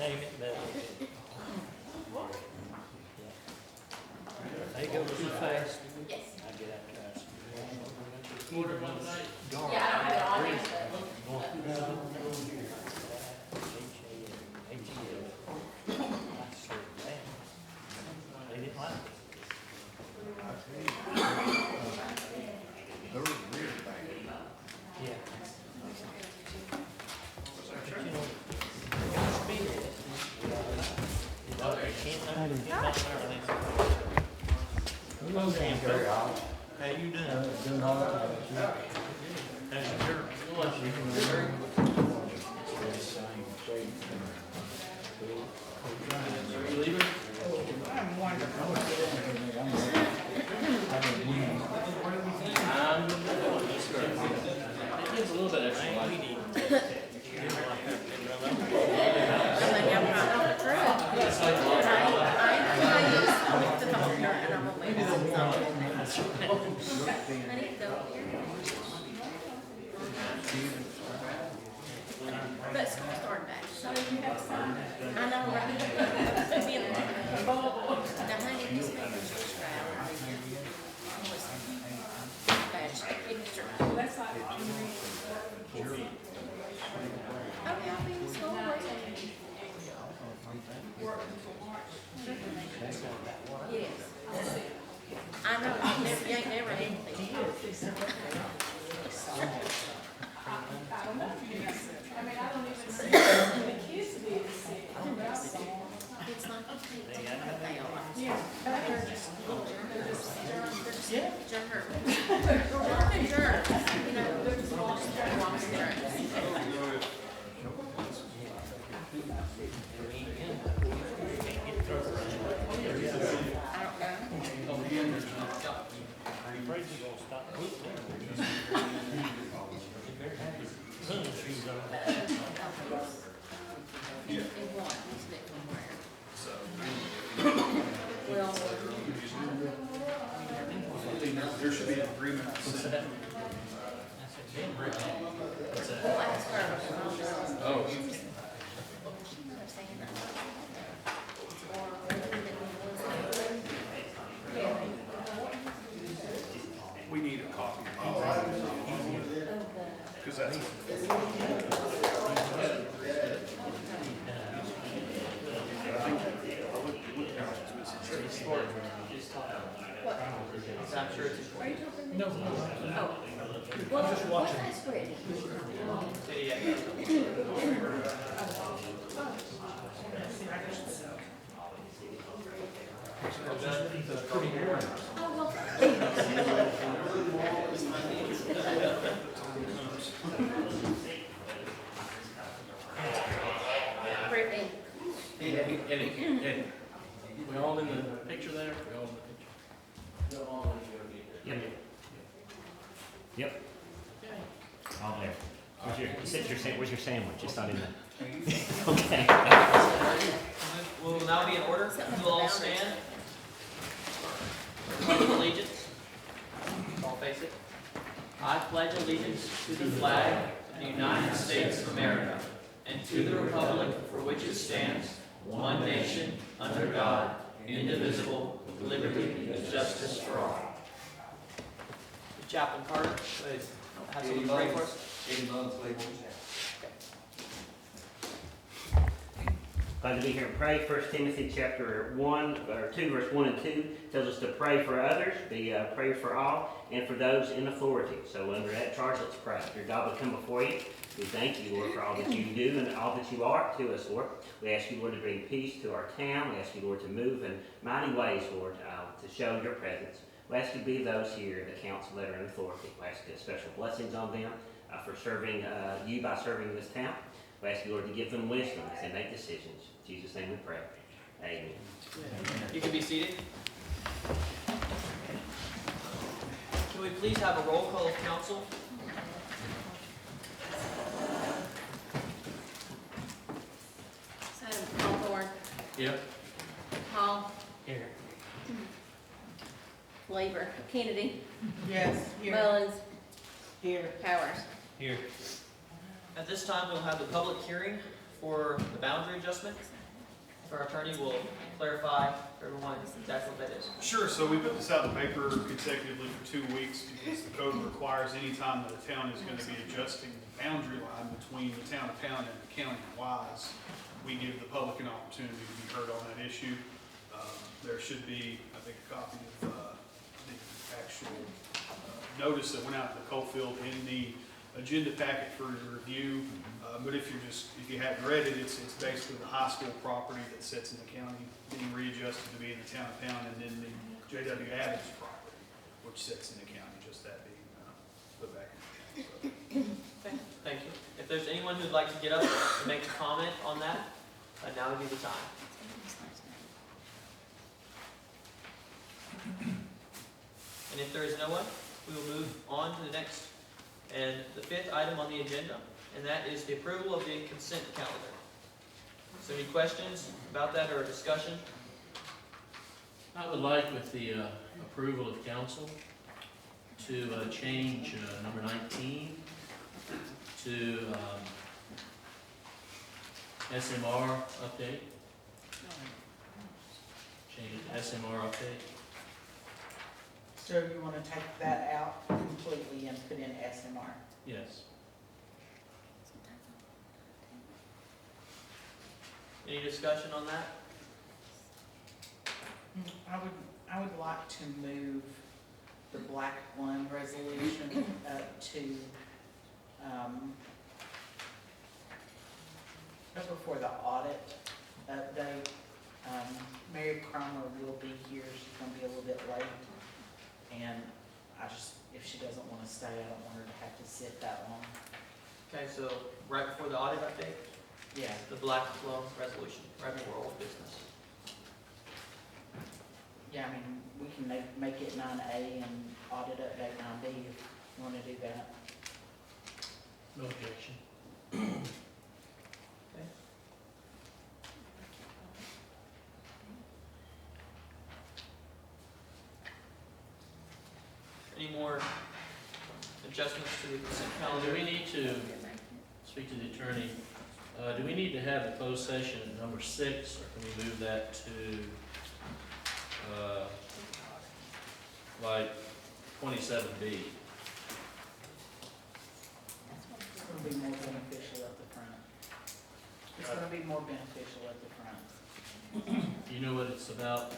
name it, but. They go too fast. Yes. I get out there. Yeah, I don't have it on here, They didn't like it. Yeah. But you know, speed it. Hello, Dan. How you doing? Doing all right. How's your I'm wonderful. It gives a little bit extra light. But school started back, so you have some. I know, right? Now, honey, this paper's just right. Badge, picture. That's like. Okay, I'll be in school. Yes. I know, you ain't never had anything. It's like, they are. Yeah. They're just germs. You know, they're just lost their germs. I don't know. afraid you're gonna stop moving. Shoes on. And what, who's it from where? Well, There should be an agreement. we'll ask her. Oh. We need a copy. Because that's. I'm sure it's Oh, well, what's that spread? Oh, well. Brittany. Eddie. We all in the picture there? We all in the picture? Yep. All there. Where's your sandwich? It's not in there. Okay. Will now be in order. We'll all stand. Pledge of allegiance. All face it. I pledge allegiance to the flag of the United States of America and to the republic for which it stands, one nation, under God, indivisible, with liberty and justice for all. Chaplain Carter, please have someone pray for us. Glad to be here and pray. 1 Timothy chapter 1, or 2, verse 1 and 2 tells us to pray for others, be prayed for all, and for those in authority. So under that charge, let's pray. Dear God, we come before you. We thank you, Lord, for all that you do and all that you are to us, Lord. We ask you, Lord, to bring peace to our town. We ask you, Lord, to move in mighty ways, Lord, to show your presence. We ask you to be those here, the council that are in authority. We ask you special blessings on them for serving you by serving this town. We ask you, Lord, to give them wisdom as they make decisions. In Jesus' name we pray. Amen. You can be seated. Can we please have a roll call of council? So, Hawthorne, Yep. Hall, Here. Lever, Kennedy, Yes, here. Mullins, Here. Powers. Here. At this time, we'll have the public hearing for the boundary adjustment. If our attorney will clarify for everyone exactly what that is. Sure, so we put this out in the paper consecutively for 2 weeks because the code requires any time that a town is gonna be adjusting the boundary line between the town of Pound and the county of Wise, we give the public an opportunity to be heard on that issue. There should be, I think, a copy of the actual notice that went out to the Coalfield in the agenda packet for your review. But if you hadn't read it, it's basically the high school property that sits in the county being readjusted to be in the town of Pound, and then the J.W. Adams property, which sits in the county, just that being put back in the county. Okay, thank you. If there's anyone who'd like to get up and make a comment on that, now would be the time. And if there is no one, we will move on to the next and the 5th item on the agenda, and that is the approval of the consent calendar. So any questions about that or discussion? I would like with the approval of council to change number 19 to SMR update. Change it to SMR update. So you wanna take that out completely and put in SMR? Yes. Any discussion on that? I would like to move the Black One resolution up to, up before the audit update. Mary Cromer will be here, she's gonna be a little bit late. And if she doesn't wanna stay, I don't want her to have to sit that long. Okay, so right before the audit update, Yeah. the black loan resolution, right before old business. Yeah, I mean, we can make it 9A and audit update 9B if you wanna do that. No objection. Okay. Any more adjustments to the consent Do calendar? we need to speak to the attorney? Do we need to have a closed session at number 6, or can we move that to, like 27B? It's gonna be more beneficial at the front. It's gonna be more beneficial at the front. Do you know what it's about?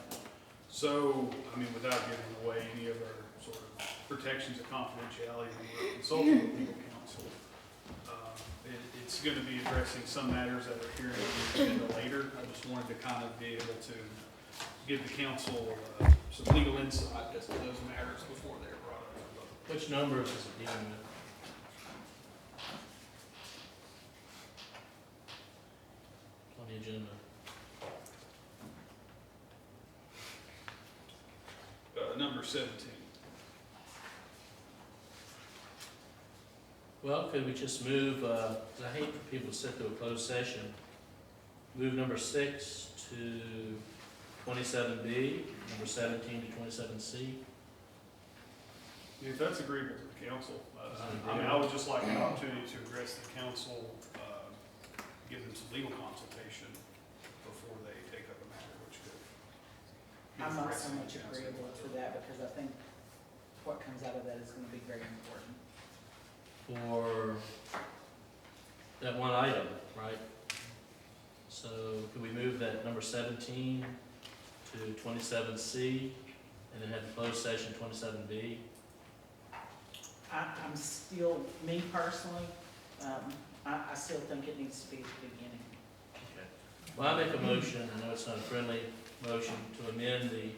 So, I mean, without giving away any of our sort of protections of confidentiality, we're consulting with legal counsel. It's going to be addressing some matters that are here in the agenda later. I just wanted to kind of be able to give the council some legal insight as to those matters before they're brought up. Which numbers is it dealing with? On the agenda. Number 17. Well, could we just move, 'cause I hate for people to sit through a closed session, move number 6 to 27B, number 17 to 27C? If that's agreeable to the council, I mean, I would just like an opportunity to address the council, give them some legal consultation before they take up a matter, which could be I'm not so addressing much the council. agreeable to that because I think what comes out of that is gonna be very important. For that one item, right? So could we move that number 17 to 27C and then have the closed session 27B? I'm still, me personally, I still think it needs to be at the beginning. Okay. Well, I make a motion, I know it's not a friendly motion, to amend the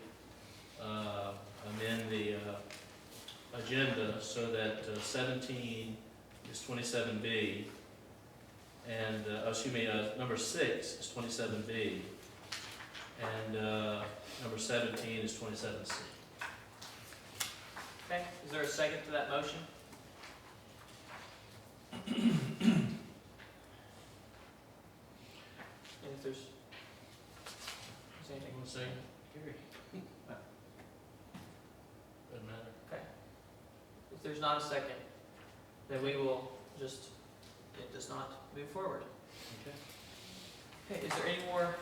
agenda so that 17 is 27B, and, number 6 is 27B, and number 17 is 27C. Okay, is there a second to that motion? And if there's anything, One second. Doesn't matter. if there's not a second, then we will just, it does not move forward. Okay. Okay, is there any more,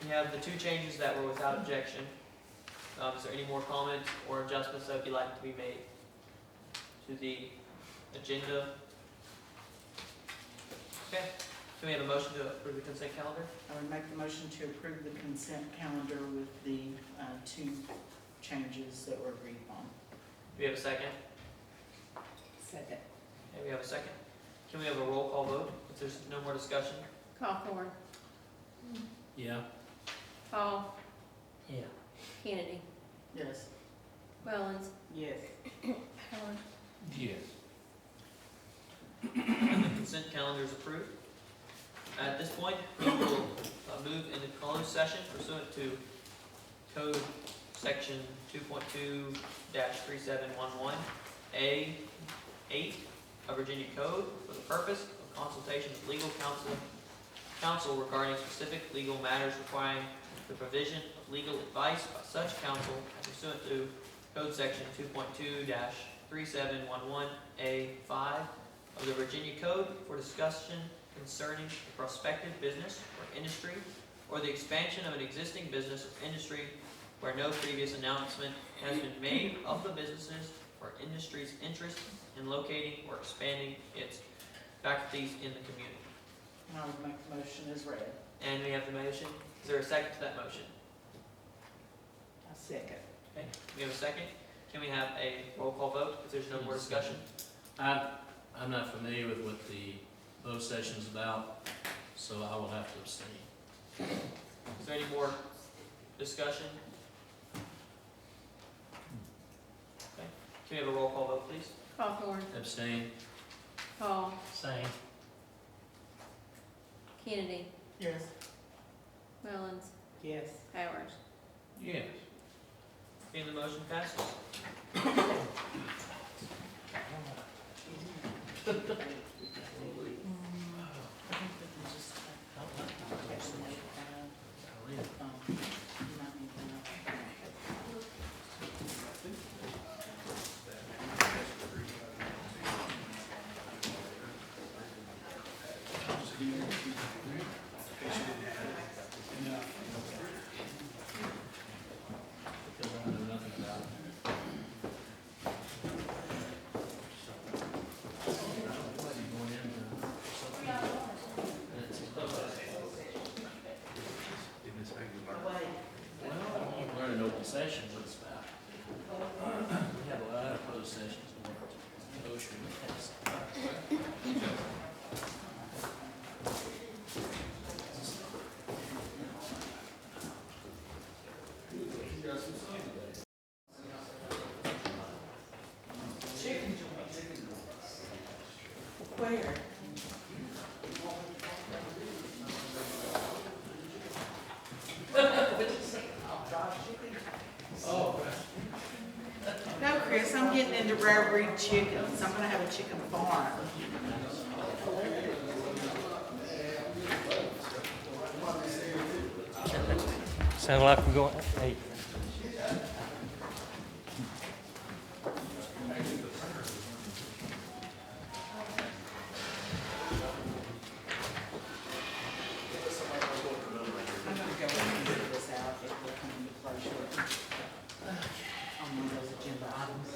we have the two changes that were without objection. Is there any more comments or adjustments that would be like to be made to the agenda? Okay, can we have a motion to approve the consent calendar? I would make the motion to approve the consent calendar with the two changes that were agreed upon. Do we have a second? Second. Okay, we have a second. Can we have a roll call vote if there's no more discussion? Hawthorne, Yeah. Hall, Yeah. Kennedy, Yes. Mullins, Yes. Howard. Yes. And the consent calendar is approved. At this point, we will move into closed session pursuant to Code Section 2.2-3711A8 of Virginia Code for the purpose of consultation with legal counsel regarding specific legal matters requiring the provision of legal advice by such counsel pursuant to Code Section 2.2-3711A5 of the Virginia Code for discussion concerning a prospective business or industry or the expansion of an existing business or industry where no previous announcement has been made of the businesses or industry's interest in locating or expanding its faculties in the community. And I would make the motion as read. And we have the motion. Is there a second to that motion? A second. Okay, we have a second. Can we have a roll call vote if there's no more discussion? I'm not familiar with what the vote session is about, so I will have to abstain. Is there any more discussion? Okay, can we have a roll call vote, please? Hawthorne, Abstain? Hall, Same. Kennedy, Yes. Mullins, Yes. Howard. Yes. And the motion passes. Because I know nothing about it. Going into something. Well, we're in an open session, what it's about. We have a lot of closed sessions. OSHA has. Where? No, Chris, I'm getting into rare breed chickens. I'm gonna have a chicken farm. Sound like we're going, hey. I'm gonna go and figure this out. It will come into play shortly. On one of those agenda items.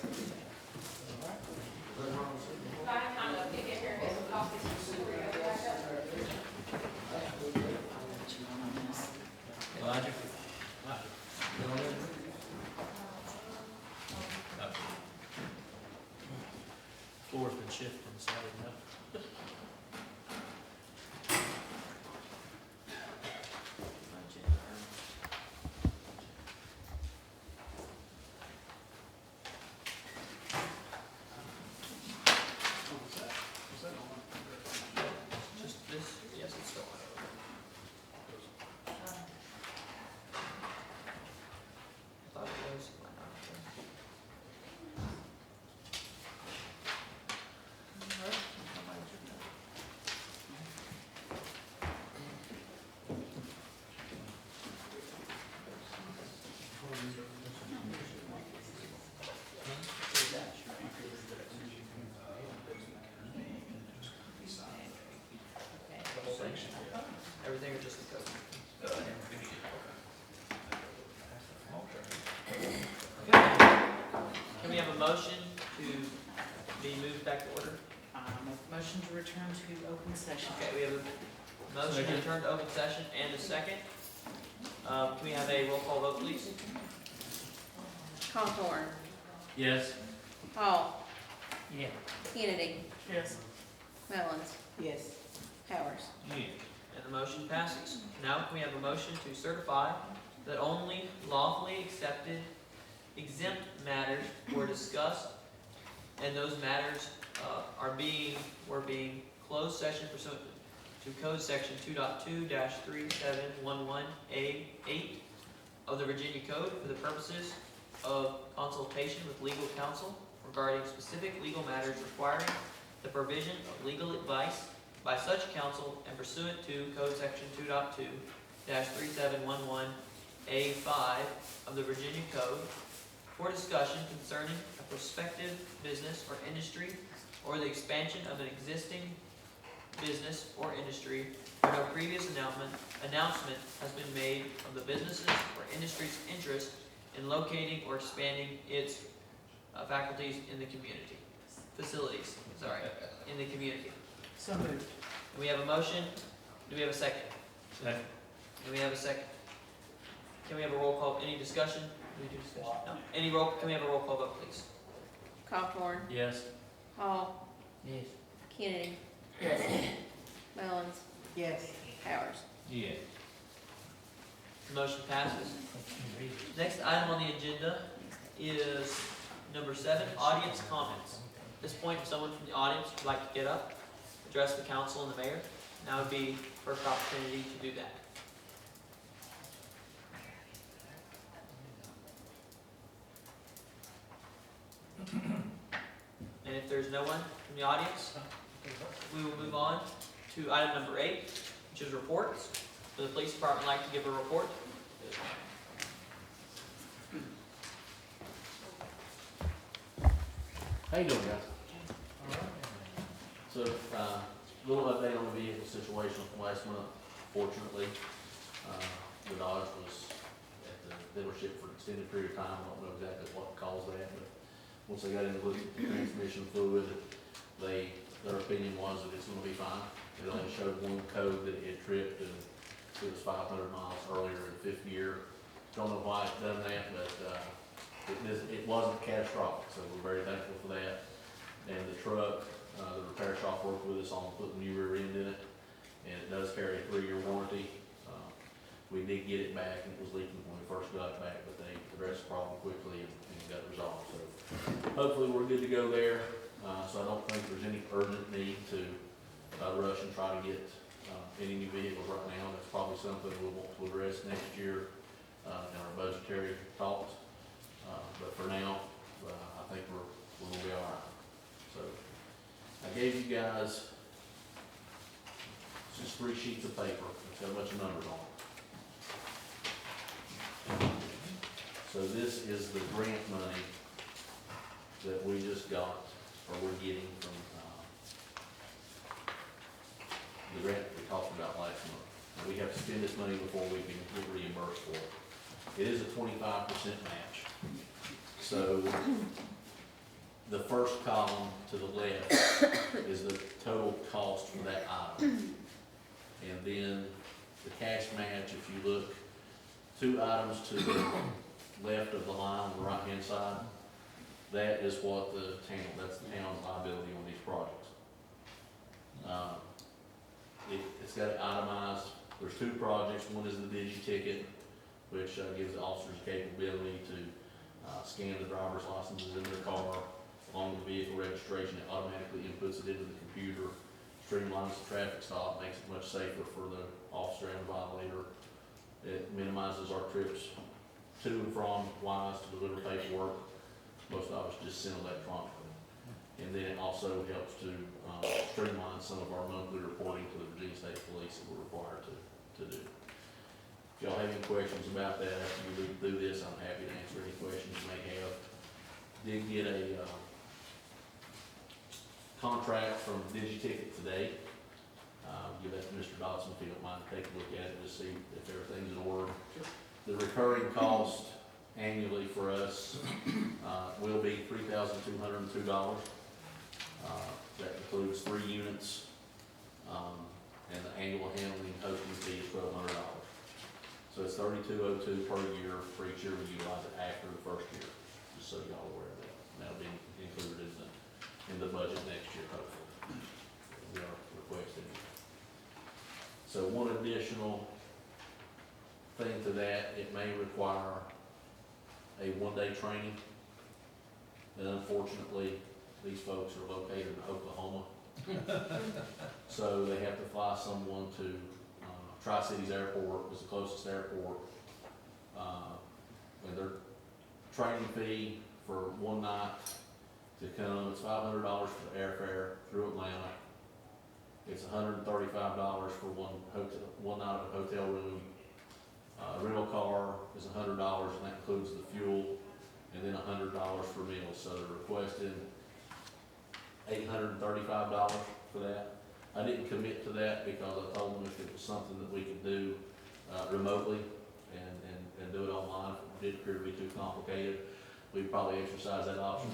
Roger? everything or just the code? Okay. Can we have a motion to be moved back to order? Make a motion to return to open session. Okay, we have a motion to return to open session and a second. Can we have a roll call vote, please? Hawthorne, Yes? Hall, Yeah. Kennedy, Yes. Mullins, Yes. Powers. Yeah. And the motion passes. Now can we have a motion to certify that only lawfully accepted exempt matters were discussed and those matters were being closed session pursuant to code section 2.2-3711A8 of the Virginia Code for the purposes of consultation with legal counsel regarding specific legal matters requiring the provision of legal advice by such counsel and pursuant to code section 2.2-3711A5 of the Virginia Code for discussion concerning a prospective business or industry or the expansion of an existing business or industry where no previous announcement has been made of the business's or industry's interest in locating or expanding its facilities in the community. So moved. Do we have a motion? Do we have a second? Second. Do we have a second? Can we have a roll call? Any discussion? Do we do discussion? No. Can we have a roll call vote, please? Hawthorne, Yes? Hall, Yes. Kennedy, Yes. Mullins, Yes. Powers. Yeah. The motion passes. Next item on the agenda is number 7, audience comments. At this point, if someone from the audience would like to get up, address the council and the mayor, now would be first opportunity to do that. And if there's no one from the audience, we will move on to item number 8, which is reports. Would the police department like to give a report? How you doing, guys? So, little update on the vehicle situation from last month. Fortunately, the Dodge was at the dealership for an extended period of time. I don't know exactly what caused that, but once they got into the transmission fluid, their opinion was that it's gonna be fine. It only showed one code that it had tripped, and it was 500 miles earlier in 5th gear. Don't know why it's done that, but, it wasn't catastrophic, so we're very thankful for that. And the truck, the repair shop worked with us on putting new rear end in it, and it does carry a 3-year warranty. We did get it back, and it was leaking when we first got it back, but they addressed the problem quickly and got it resolved. So hopefully we're good to go there. So I don't think there's any urgent need to rush and try to get any new vehicles right now. That's probably something we'll want to address next year in our budgetary talks. But for now, I think we're gonna be all right. So I gave you guys just 3 sheets of paper. It's got a bunch of numbers on it. So this is the grant money that we just got, or we're getting from the grant that we talked about last month. Now, we have to spend this money before we can get reimbursed for it. It is a 25% match. So the first column to the left is the total cost for that item. And then the cash match, if you look 2 items to the left of the line on the right-hand side, that is what that's the town's liability on these projects. It's got it itemized. There's 2 projects. One is the digi-ticket, which gives the officers the capability to scan the driver's licenses in their car along with the vehicle registration. It automatically inputs it into the computer, streamlines the traffic stop, makes it much safer for the officer and the violator. It minimizes our trips to and from Wise to deliver paperwork. Most of us just send electronically. And then it also helps to streamline some of our monthly reporting to the Virginia State Police that we're required to do. If y'all have any questions about that after you read through this, I'm happy to answer any questions you may have. Did get a contract from DigiTicket today. give that to Mr. Dodson if you don't mind, take a look at it, just see if everything's in order. The recurring cost annually for us, will be $3,202. That includes 3 units, and the annual handling and hosting fee is $1,200. So it's $3,202 per year for each year we utilize it after the first year, just so y'all aware of that. And that'll be included in the budget next year, hopefully. We are requesting. So one additional thing to that, it may require a 1-day training. And unfortunately, these folks are located in Oklahoma. So they have to fly someone to Tri-Cities Airport, is the closest airport. And their training fee for 1 night to come, it's $500 for the airfare through Atlanta. It's $135 for one night of a hotel room. Rental car is $100, and that includes the fuel, and then $100 for meals. So they're requesting $835 for that. I didn't commit to that because I told them if it was something that we could do remotely and do it online, if it did appear to be too complicated, we'd probably exercise that option.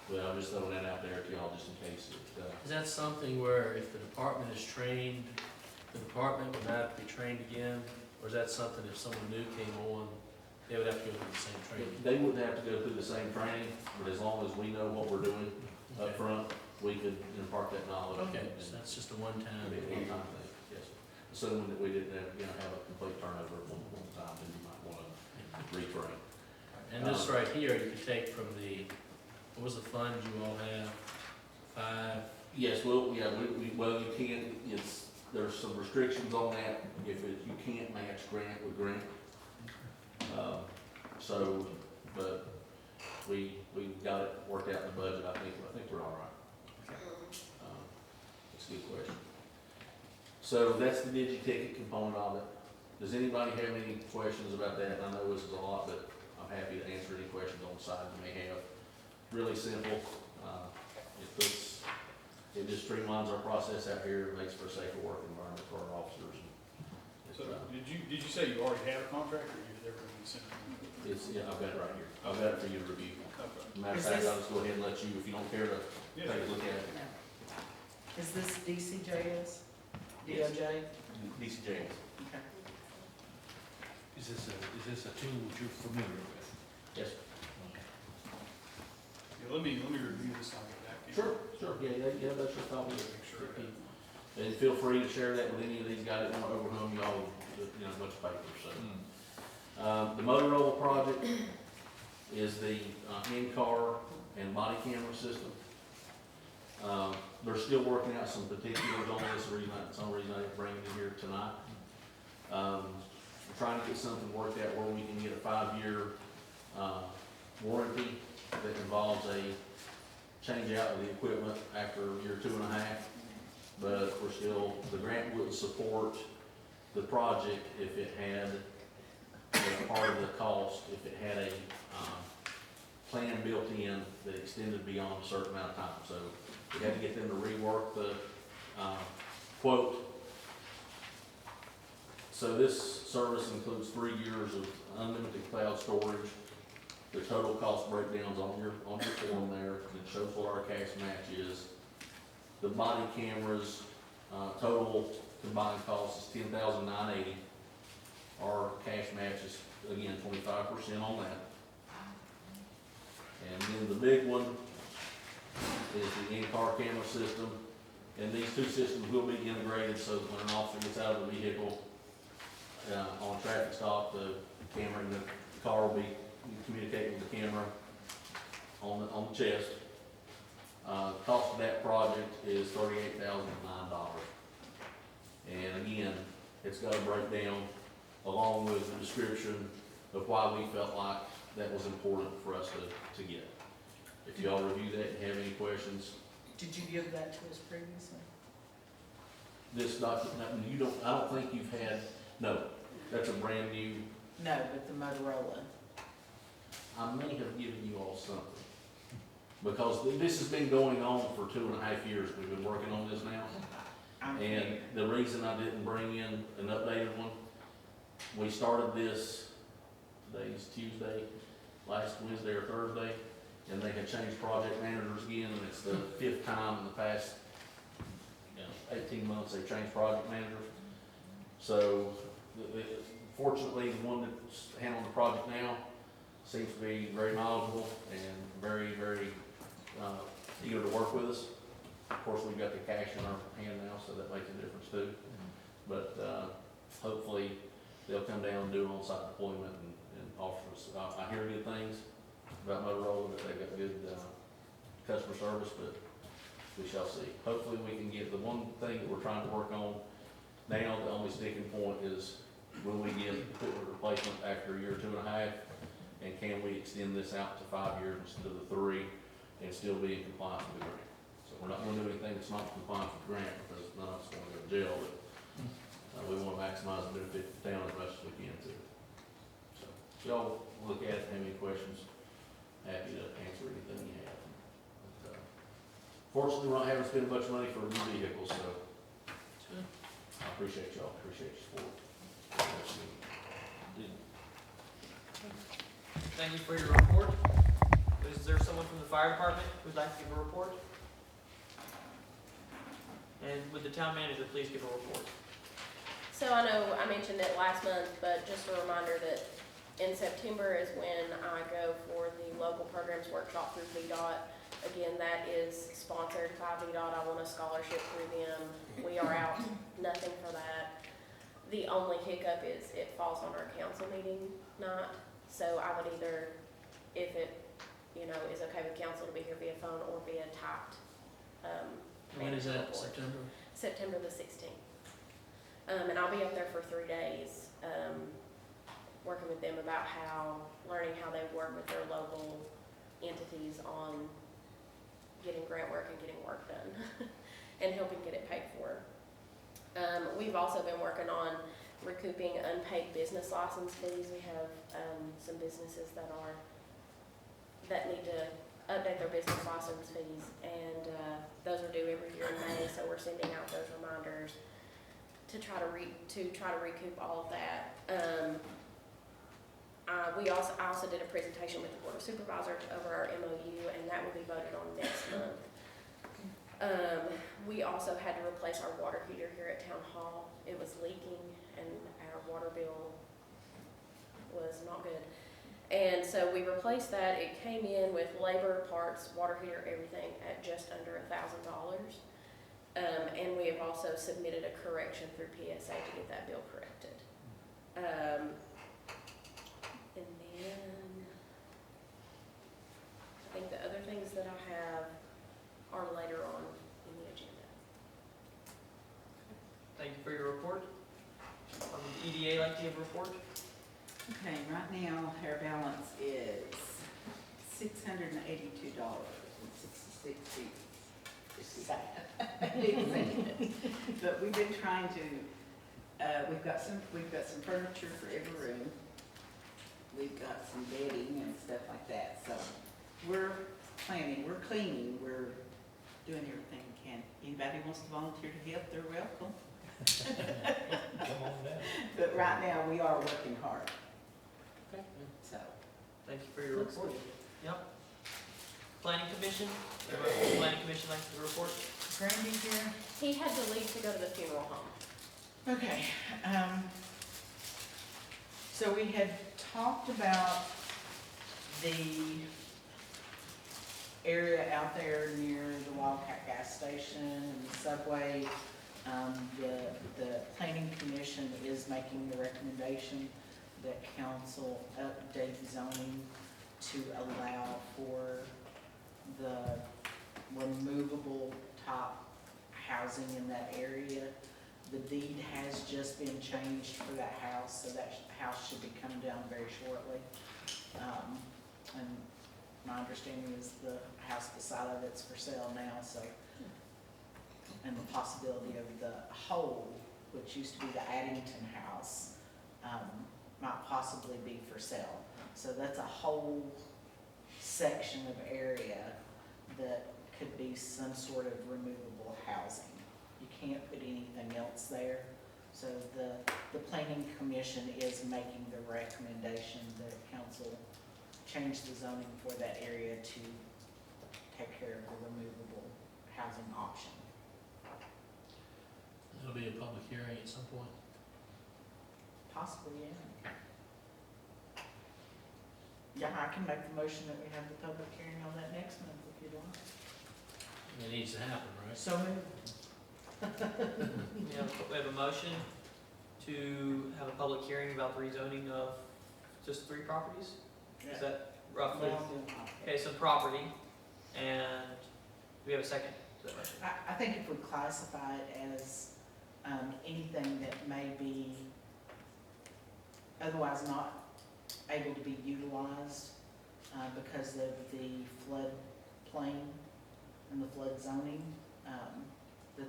But I'm just throwing that out there to y'all just in case it, is that something where if the department is trained, the department would have to be trained again? Or is that something if someone new came on, they would have to go through the same training? they wouldn't have to go through the same training, but as long as we know what we're doing up front, we could impart that knowledge. Okay, and- so that's just a one-time. Anytime thing, yes. Assuming that we didn't have, have a complete turnover at one time, then you might wanna retrain. And this right here, you could take from the, what was the fund you all have? 5, Yes, well, yeah, well, you can, there's some restrictions on that, you can't match grant with grant. So, but we got it worked out in the budget, I think we're all right. That's a good question. So that's the digi-ticket component of it. Does anybody have any questions about that? I know this is a lot, but I'm happy to answer any questions on the side you may have. Really simple. It just streamlines our process out here, makes for a safer work environment for our officers. So did you say you already had a contract, or you did everything sent? Yeah, I've got it right here. I've got it for you to review. Okay. Matter of fact, I'll just go ahead and let you, if you don't care to take Yeah. a look at it. Is this DCJS? DOJ? DCJS. Okay. Is this a tool that you're familiar with? Yes. Yeah, let me review this and I'll get back to you. Sure, yeah, that's your copy. Make sure I have it. And feel free to share that with any of these guys that want to overwhelm y'all with, much paper, so. The Motorola project is the in-car and body camera system. They're still working out some particulars on this, some reason I didn't bring it in here tonight. I'm trying to get something worked out where we can get a 5-year warranty that involves a change out of the equipment after year 2.5. But the grant wouldn't support the project if it had, as part of the cost, if it had a plan built in that extended beyond a certain amount of time. So we had to get them to rework the quote. So this service includes 3 years of unlimited cloud storage. The total cost breakdowns on your form there, it shows what our cash match is. The body cameras, total combined cost is $10,980. Our cash match is, again, 25% on that. And then the big one is the in-car camera system. And these two systems will be integrated so that when an officer gets out of the vehicle on a traffic stop, the camera in the car will be communicating with the camera on the chest. Cost of that project is $38,009. And again, it's got a breakdown along with the description of why we felt like that was important for us to get. If y'all review that and have any questions, Did you give that to us previously? this document, I don't think you've had, no, that's a brand new, No, but the Motorola. I may have given you all something. Because this has been going on for 2.5 years, we've been working on this now. I'm And familiar. the reason I didn't bring in an updated one, we started this, today's Tuesday, last Wednesday or Thursday, and they had changed project managers again, and it's the 5th time in the past, 18 months they've changed project managers. So, fortunately, the one that's handling the project now seems to be very knowledgeable and very, very, eager to work with us. Of course, we've got the cash in our hand now, so that makes a difference too. But, hopefully, they'll come down and do an on-site deployment and offer us, I hear good things about Motorola, that they've got good, customer service, but we shall see. Hopefully, we can get, the one thing that we're trying to work on now, the only sticking point is, will we get equipment replacement after a year, 2.5? And can we extend this out to 5 years instead of the 3 and still be in compliance with the grant? So we're not gonna do anything that's not in compliance with the grant, because none of us wanna go to jail, but, we wanna maximize the benefit to the town as much as we can too. So, if y'all look at it, have any questions, happy to answer anything you have. But, fortunately, we're not having to spend much money for new vehicles, so I appreciate y'all, appreciate your support. Thank you for your report. Is there someone from the fire department who'd like to give a report? And would the town manager please give a report? So I know I mentioned it last month, but just a reminder that in September is when I go for the local programs workshop through VDOT. Again, that is sponsored by VDOT. I won a scholarship through them. We are out nothing for that. The only hiccup is it falls on our council meeting night. So I would either, if it, is okay with council to be here via phone or via typed. When is that, report. September? September the 16th. And I'll be up there for 3 days, working with them about learning how they work with their local entities on getting grant work and getting work done and helping get it paid for. We've also been working on recouping unpaid business license fees. We have some businesses that need to update their business license fees, and those are due every year in May. So we're sending out those reminders to try to recoup all of that. I also did a presentation with the Board of Supervisors over our MOU, and that will be voted on next month. We also had to replace our water heater here at Town Hall. It was leaking, and our water bill was not good. And so we replaced that. It came in with labor, parts, water heater, everything at just under $1,000. And we have also submitted a correction through PSA to get that bill corrected. And then I think the other things that I have are later on in the agenda. Thank you for your report. Would the EDA like to give a report? Okay, right now, our balance is $682.66. It's sad. But we've been trying to, we've got some furniture for every room. We've got some bedding and stuff like that, so we're planning, we're cleaning, we're doing everything we can. Anybody wants to volunteer to help, they're welcome. Come on down. But right now, we are working hard, Okay. so. Thank you for your looks report. good. Yep. Planning Commission, Planning Commission likes to report. Brandy here? He had to leave to go to the funeral home. Okay, so we had talked about the area out there near the Wildcat gas station and the subway. The planning commission is making the recommendation that council update zoning to allow for the removable top housing in that area. The deed has just been changed for that house, so that house should be coming down very shortly. And my understanding is the house beside of it's for sale now, so. And the possibility of the whole, which used to be the Addington house, might possibly be for sale. So that's a whole section of area that could be some sort of removable housing. You can't put anything else there. So the planning commission is making the recommendation that council change the zoning for that area to take care of the removable housing option. There'll be a public hearing at some point. Possibly, yeah. Yeah, I can make the motion that we have the public hearing on that next month if you'd like. It needs to happen, right? So moved. We have a motion to have a public hearing about the rezoning of just 3 properties? Is that roughly? Okay, some property, and we have a second to that motion. I think if we classify it as anything that may be otherwise not able to be utilized because of the flood plain and the flood zoning,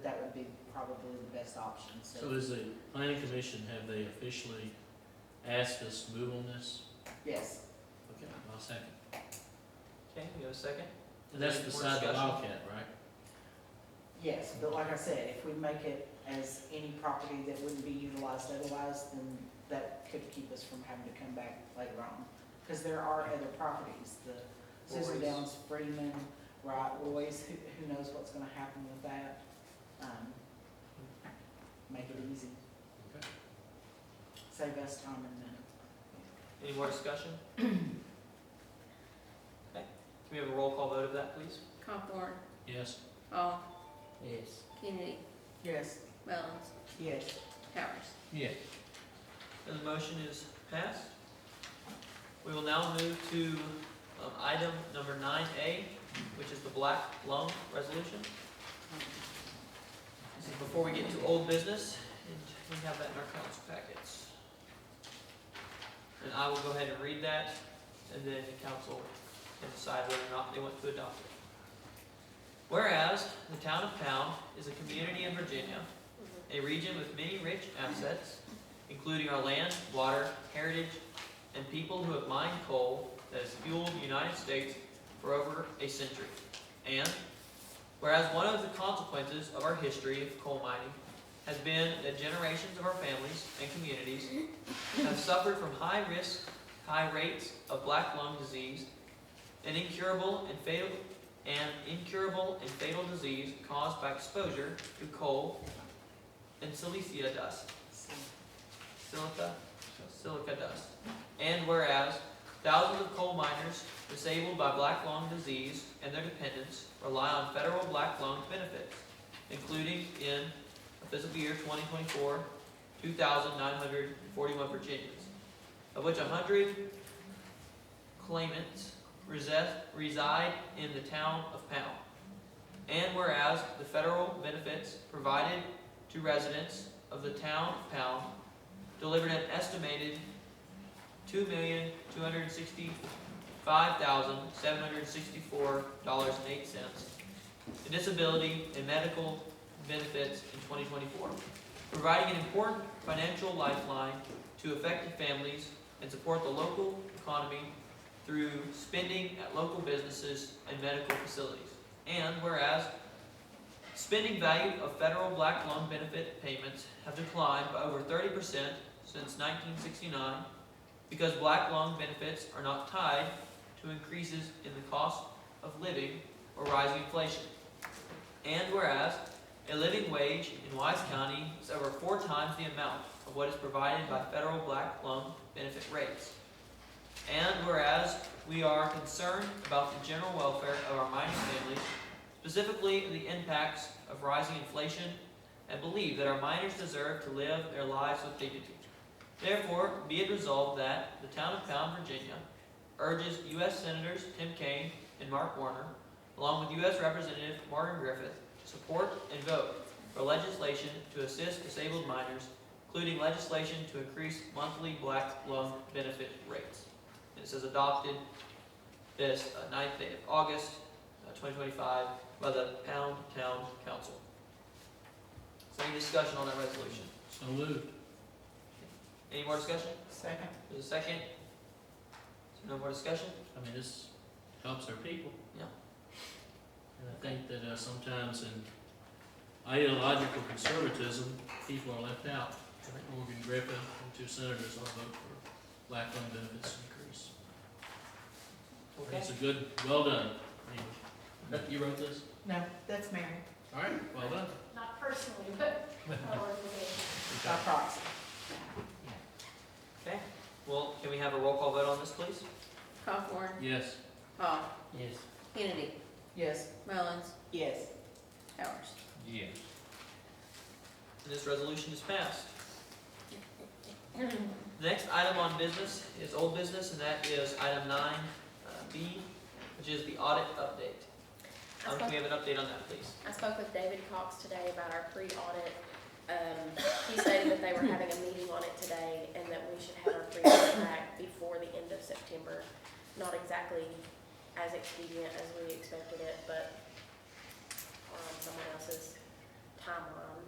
that would be probably the best option. So is the planning commission, have they officially asked us to move on this? Yes, Okay, I'll second. Okay, we have a second? And that's Any more beside the discussion? Wildcat, right? yes, but like I said, if we make it as any property that wouldn't be utilized otherwise, then that could keep us from having to come back later on. Because there are other properties, the Susan Roy's. Downs, Freeman, right, Roy's, who knows what's gonna happen with that. Make it easy, Okay. save us time and money. Any more discussion? Okay, can we have a roll call vote of that, please? Hawthorne, Yes? Hall, Yes. Kennedy, Yes. Mullins, Yes. Powers. Yeah. And the motion is passed. We will now move to item number 9A, which is the black lung resolution. This is before we get to old business, and we have that in our council packets. And I will go ahead and read that, and then the council can decide whether or not they want to adopt it. Whereas the town of Pound is a community in Virginia, a region with many rich assets, including our land, water, heritage, and people who have mined coal that has fueled the United States for over a century. And whereas one of the consequences of our history of coal mining has been that generations of our families and communities have suffered from high risk, high rates of black lung disease, an incurable and fatal disease caused by exposure to coal and silica dust. Silica dust. And whereas thousands of coal miners disabled by black lung disease and their dependents rely on federal black lung benefits, including in fiscal year 2024, 2,941 Virginians, of which 100 claimants reside in the town of Pound. And whereas the federal benefits provided to residents of the town of Pound delivered an estimated $2,265,764.08 in disability and medical benefits in 2024, providing an important financial lifeline to affected families and support the local economy through spending at local businesses and medical facilities. And whereas spending value of federal black lung benefit payments have declined by over 30% since 1969 because black lung benefits are not tied to increases in the cost of living or rising inflation. And whereas a living wage in Wise County is over 4 times the amount of what is provided by federal black lung benefit rates. And whereas we are concerned about the general welfare of our mining families, specifically the impacts of rising inflation, and believe that our miners deserve to live their lives with dignity. Therefore, be it resolved that the town of Pound, Virginia, urges U.S. Senators Tim Kaine and Mark Warner, along with U.S. Representative Morgan Griffith, support and vote for legislation to assist disabled miners, including legislation to increase monthly black lung benefit rates. And it says adopted this 9th day of August, 2025 by the Pound Town Council. So any discussion on that resolution? So moved. Any more discussion? Second. There's a second. So no more discussion? I mean, this helps our people. Yeah. And I think that sometimes in ideological conservatism, people are left out. I think Morgan Griffin and 2 senators all vote for Lackland benefits increase. Okay. It's a good, well done. You wrote this? No, that's Mary, All right, well done. Not personally, but our organization. by proxy. Okay, well, can we have a roll call vote on this, please? Hawthorne, Yes. Hall, Yes. Kennedy, Yes. Mullins, Yes. Powers. Yes. And this resolution is passed. The next item on business is old business, and that is item 9B, which is the audit update. Can we have an update on that, please? I spoke with David Cox today about our pre-audit. He stated that they were having a meeting on it today and that we should have our pre-audit back before the end of September. Not exactly as expedient as we expected it, but on someone else's timeline.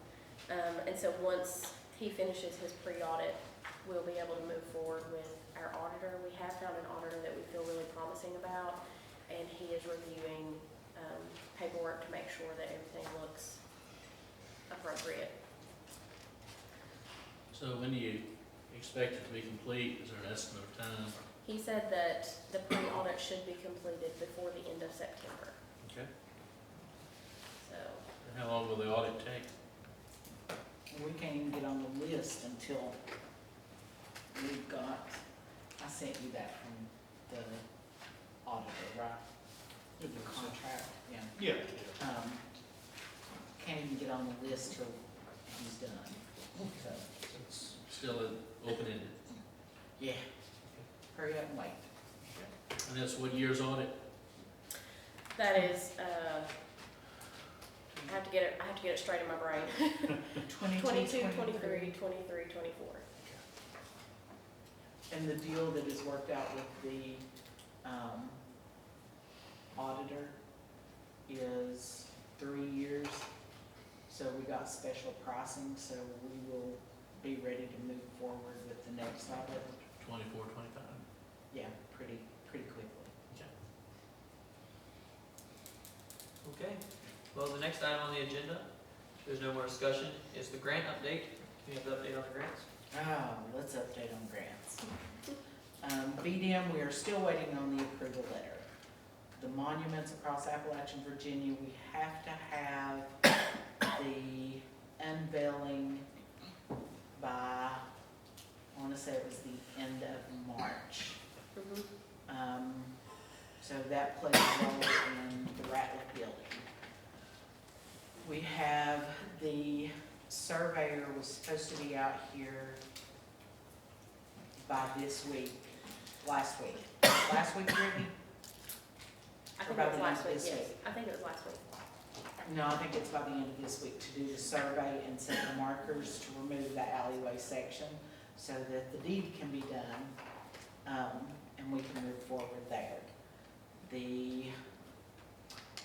And so once he finishes his pre-audit, we'll be able to move forward with our auditor. We have found an auditor that we feel really promising about, and he is reviewing paperwork to make sure that everything looks appropriate. So when do you expect it to be complete? Is there an estimate of time? He said that the pre-audit should be completed before the end of September, Okay. so. And how long will the audit take? We can't even get on the list until we've got, I sent you that from the auditor, right? The contract, yeah. Yeah, Can't even get on the list till he's done, so, It's still open-ended. yeah. Hurry up and wait. And that's what year's audit? That is, I have to get it straight in my brain. 22, 23, 23, 24. And the deal that is worked out with the, auditor is 3 years. So we got special pricing, so we will be ready to move forward with the next audit. 24, 25? Yeah, pretty quickly. Okay, well, the next item on the agenda, if there's no more discussion, is the grant update. Can we have the update on the grants? Let's update on grants. BDM, we are still waiting on the approval letter. The monuments across Appalachian, Virginia, we have to have the unveiling by, I want to say it was the end of March. So that plays a role in the Ratliff building. We have the surveyor was supposed to be out here by this week, last week, Brittany? I think Or by it was the last end of week, this yes. week? I think it was last week. No, I think it's by the end of this week to do the survey and set the markers to remove that alleyway section so that the deed can be done, and we can move forward there. The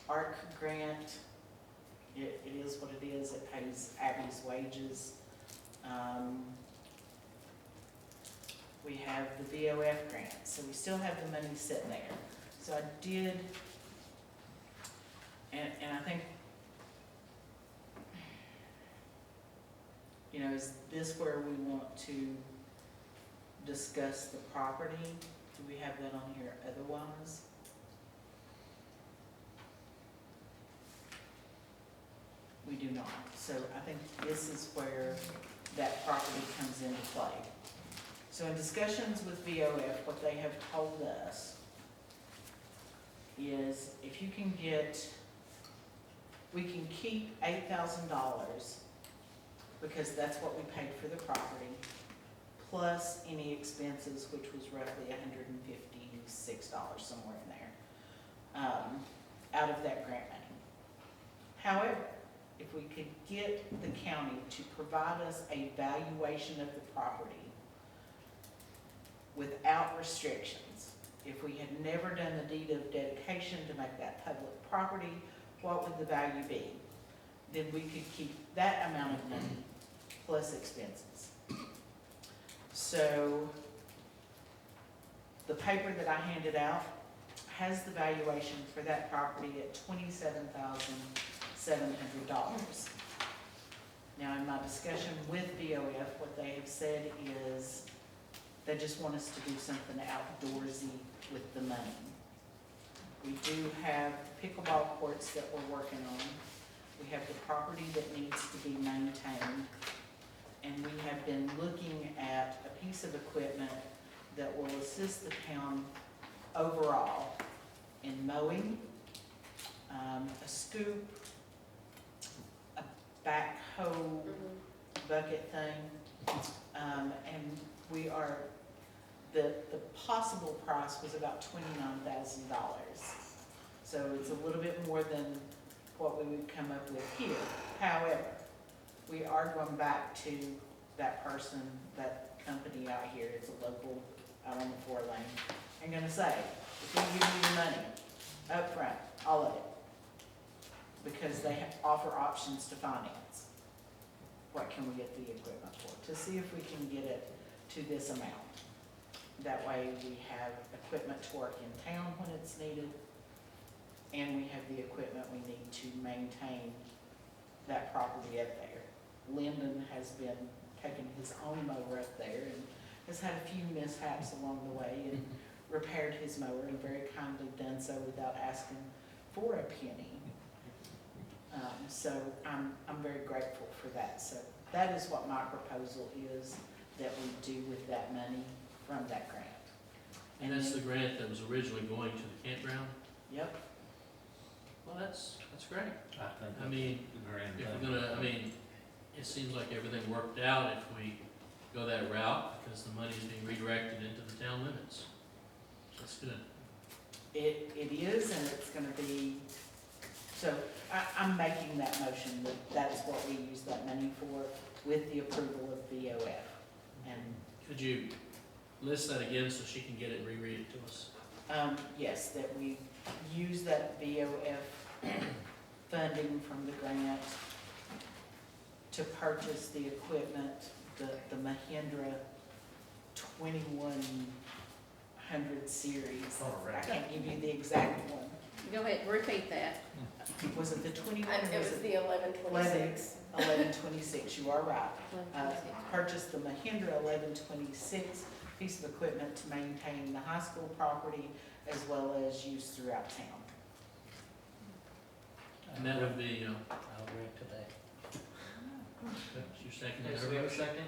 ARC grant, it is what it is, it pays Abby's wages. We have the VOF grant, so we still have the money sitting there. So I did, and I think, you know, is this where we want to discuss the property? Do we have that on here otherwise? We do not. So I think this is where that property comes into play. So in discussions with VOF, what they have told us is if you can get, we can keep $8,000 because that's what we paid for the property, plus any expenses, which was roughly $156, somewhere in there, out of that grant money. However, if we could get the county to provide us a valuation of the property without restrictions, if we had never done the deed of dedication to make that public property, what would the value be? Then we could keep that amount of money plus expenses. So the paper that I handed out has the valuation for that property at $27,700. Now, in my discussion with BOF, what they have said is they just want us to do something outdoorsy with the money. We do have pickleball courts that we're working on. We have the property that needs to be maintained. And we have been looking at a piece of equipment that will assist the town overall in mowing, a scoop, a backhoe bucket thing. And we are, the possible price was about $29,000. So it's a little bit more than what we would come up with here. However, we are going back to that person, that company out here, it's a local, out on the 4-lane, and gonna say, if we give you the money up front, all of it, because they offer options to finance, what can we get the equipment for? To see if we can get it to this amount. That way we have equipment to work in town when it's needed, and we have the equipment we need to maintain that property up there. Lyndon has been taking his own mower up there and has had a few mishaps along the way and repaired his mower and very kindly done so without asking for a penny. So I'm very grateful for that. So that is what my proposal is that we do with that money from that grant. And that's the then- grant that was originally going to the campground? Yep. Well, that's great. I think I mean, the grand if thing. we're gonna, I mean, it seems like everything worked out if we go that route, because the money's being redirected into the town limits. That's good. It is, and it's gonna be, so I'm making that motion that that's what we use that money for with the approval of BOF. And, Could you list that again so she can get it and reread it to us? yes, that we use that BOF funding from the grant to purchase the equipment, the Mahindra 2100 series. I can't give you the exact one. Go ahead, repeat that. Was it the 2100? It was the 1126. 1126, you are right. Purchase the Mahindra 1126 piece of equipment to maintain the high school property as well as use throughout town. And that would be, I'll agree to that. your second. Okay, so we have a second?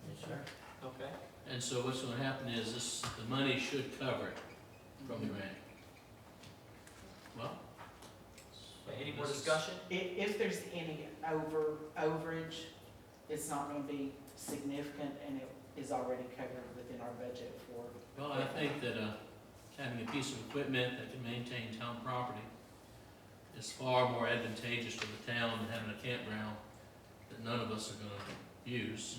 Yes, sir. Okay. And so what's gonna happen is this, the money should cover it from the grant. Well. Okay, any more this is- discussion? If there's any overage, it's not gonna be significant and it is already covered within our budget for. Well, I think that, having a piece of equipment that can maintain town property is far more advantageous to the town than having a campground that none of us are gonna use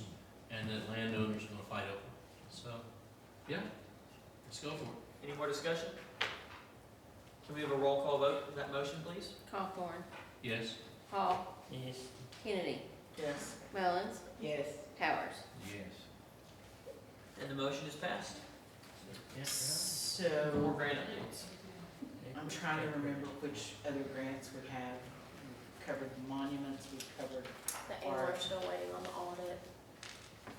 and that landowners are gonna fight over. So, yeah, let's go for it. Any more discussion? Can we have a roll call vote for that motion, please? Hawthorne, Yes? Hall, Yes. Kennedy, Yes. Mullins, Yes. Towers. Yes. And the motion is passed. More So, grant updates. I'm trying to remember which other grants we have. We've covered monuments, we've covered, And we're still waiting on the audit.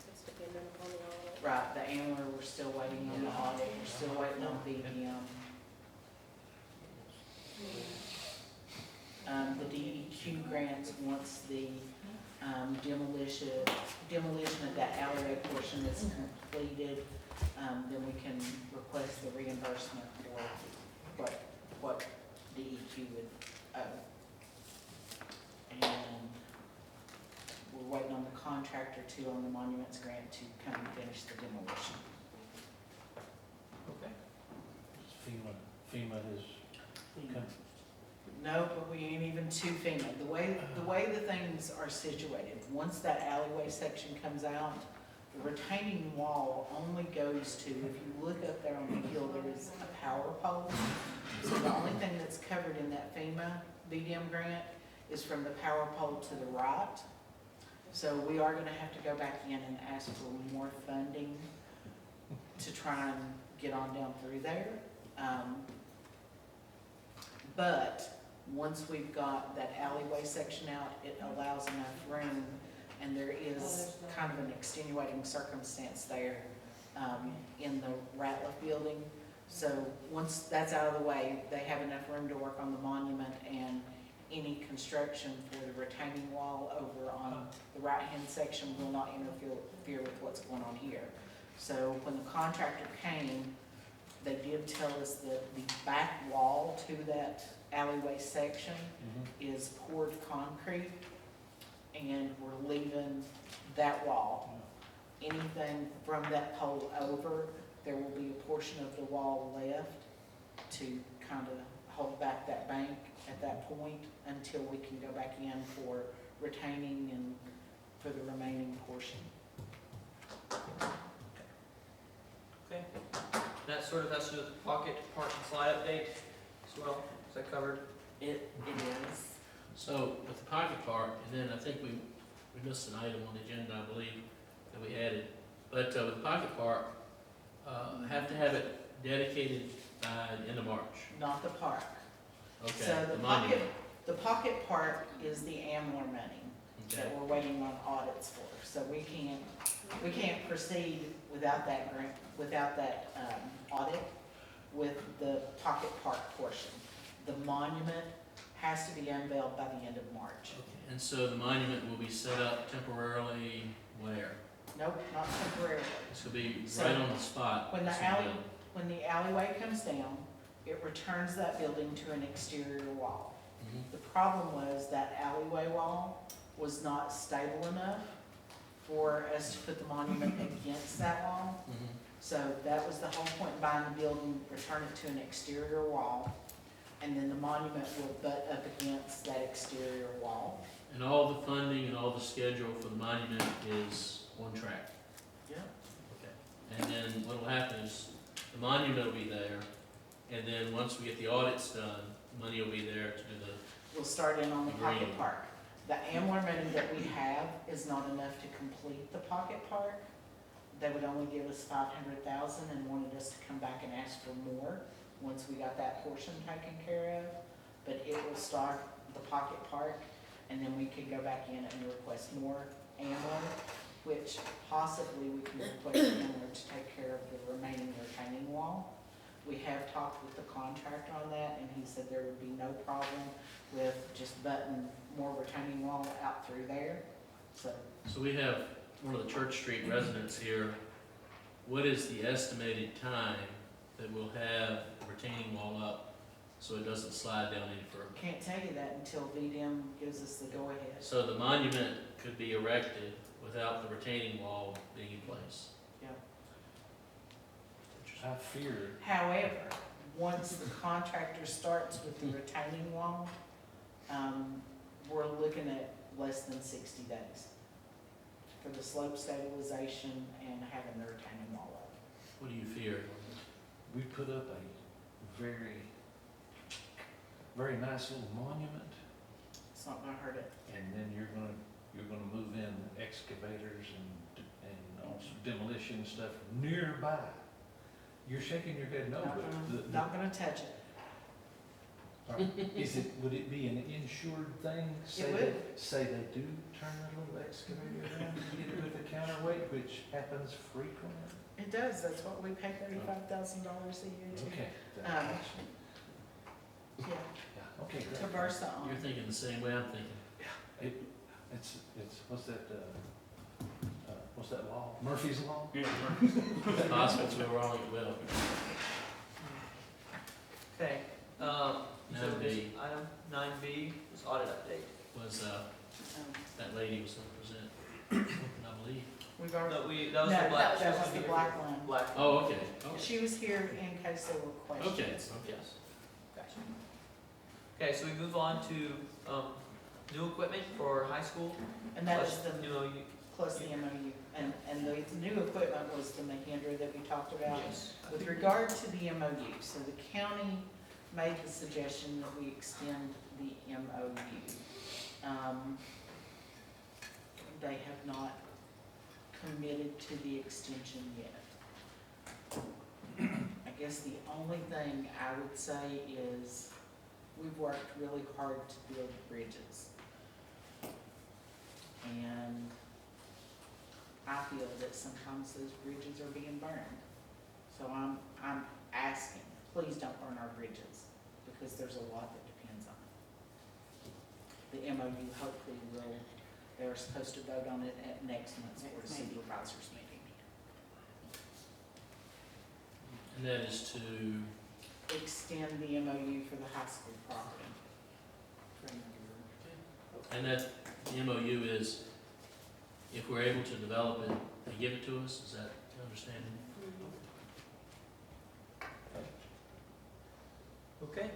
It's dependent upon the audit. right, the AMLR, we're still waiting on the audit, we're still waiting on BDM. The DEQ grants, once the demolition of that alleyway portion is completed, then we can request the reimbursement for what DEQ would owe. And we're waiting on the contractor too on the monuments grant to come and finish the demolition. Okay. FEMA is, okay. No, but we ain't even to FEMA. The way the things are situated, once that alleyway section comes out, the retaining wall only goes to, if you look up there on the hill, there is a power pole. So the only thing that's covered in that FEMA BDM grant is from the power pole to the right. So we are gonna have to go back in and ask for more funding to try and get on down through there. But once we've got that alleyway section out, it allows enough room and there is kind of an extenuating circumstance there, in the Ratliff building. So once that's out of the way, they have enough room to work on the monument, and any construction for the retaining wall over on the right-hand section will not interfere with what's going on here. So when the contractor came, they did tell us that the back wall to that alleyway section is poured concrete, and we're leaving that wall. Anything from that pole over, there will be a portion of the wall left to kind of hold back that bank at that point until we can go back in for retaining and for the remaining portion. Okay. That sort of has to do with the pocket park and slide update as well. Is that covered? It is. So with the pocket park, and then I think we missed an item on the agenda, I believe, that we added. But with the pocket park, have to have it dedicated by the end of March. Not the park. Okay, So the monument. the pocket park is the AMLR money Okay, that we're waiting on audits for. So we can't proceed without that grant, without that, audit with the pocket park portion. The monument has to be unveiled by the end of March. okay. And so the monument will be set up temporarily where? Nope, not temporarily. This will be So, right on the spot. when the This will alley- be- When the alleyway comes down, it returns that building to an exterior wall. Mhm. The problem was that alleyway wall was not stable enough for us to put the monument against that wall. Mhm. So that was the whole point in buying the building, return it to an exterior wall, and then the monument will butt up against that exterior wall. And all the funding and all the schedule for the monument is on track. Yeah. Okay. And then what will happen is the monument will be there, and then once we get the audits done, money will be there to do the, We'll start in on the pocket Agreed. park. The AMLR money that we have is not enough to complete the pocket park. They would only give us 500,000 and wanted us to come back and ask for more once we got that portion taken care of. But it will start the pocket park, and then we could go back in and request more AMLR, which possibly we can request AMLR to take care of the remaining retaining wall. We have talked with the contractor on that, and he said there would be no problem with just butting more retaining wall out through there. So so we have one of the Church Street residents here. What is the estimated time that we'll have the retaining wall up so it doesn't slide down any further? can't tell you that until VDM gives us the go-ahead. So the monument could be erected without the retaining wall being in place? Yeah. I fear, However, once the contractor starts with the retaining wall, we're looking at less than 60 days for the slope stabilization and having the retaining wall up. What do you fear? we put up a very, very nice little monument, It's not gonna hurt it. and then you're gonna move in excavators and also demolition stuff nearby. You're shaking your head no, Not but gonna, not gonna touch it. would it be an insured thing? Say they do turn a little excavator around and get it with a counterweight, which happens frequently? It does, that's what we pay $35,000 a year to. Okay. Yeah, Yeah, okay, great. to Versa on. You're thinking the same way I'm thinking. It's, what's that law? Murphy's Law? Yeah, It's possible to go wrong, it will. Okay, so 9B. this item 9B is audit update. Was, Um, that lady was gonna present, I believe. We've already, That was No, the black. that was the black one. Black. Oh, okay, okay. She was here in case there were questions. Okay, Yes, gotcha. Okay, so we move on to, new equipment for high school. And that was plus the, New OU. plus the MOU. And the new equipment was the Mahindra that we talked about. Yes. With regard to the MOU, so the county made the suggestion that we extend the MOU. They have not committed to the extension yet. I guess the only thing I would say is we've worked really hard to build bridges. And I feel that sometimes those bridges are being burned. So I'm asking, please don't burn our bridges, because there's a lot that depends on it. The MOU hopefully will, they're supposed to vote on it at next month's Board of Supervisors meeting. And that is to, Extend the MOU for the high school property. and that, the MOU is, if we're able to develop it, they give it to us, is that the understanding? Okay,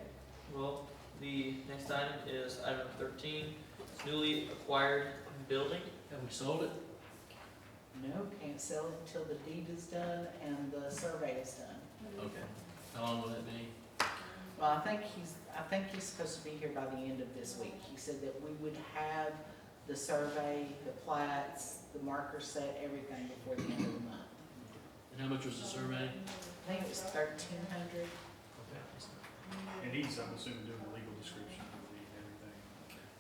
well, the next item is item number 13, it's newly acquired building. Have we sold it? No, can't sell it until the deed is done and the survey is done. Okay. How long will that be? Well, I think he's supposed to be here by the end of this week. He said that we would have the survey, the plats, the marker set, everything before the end of the month. And how much was the survey? I think it was 1,300. Okay. And he's, I'm assuming, doing a legal description of the deed and everything.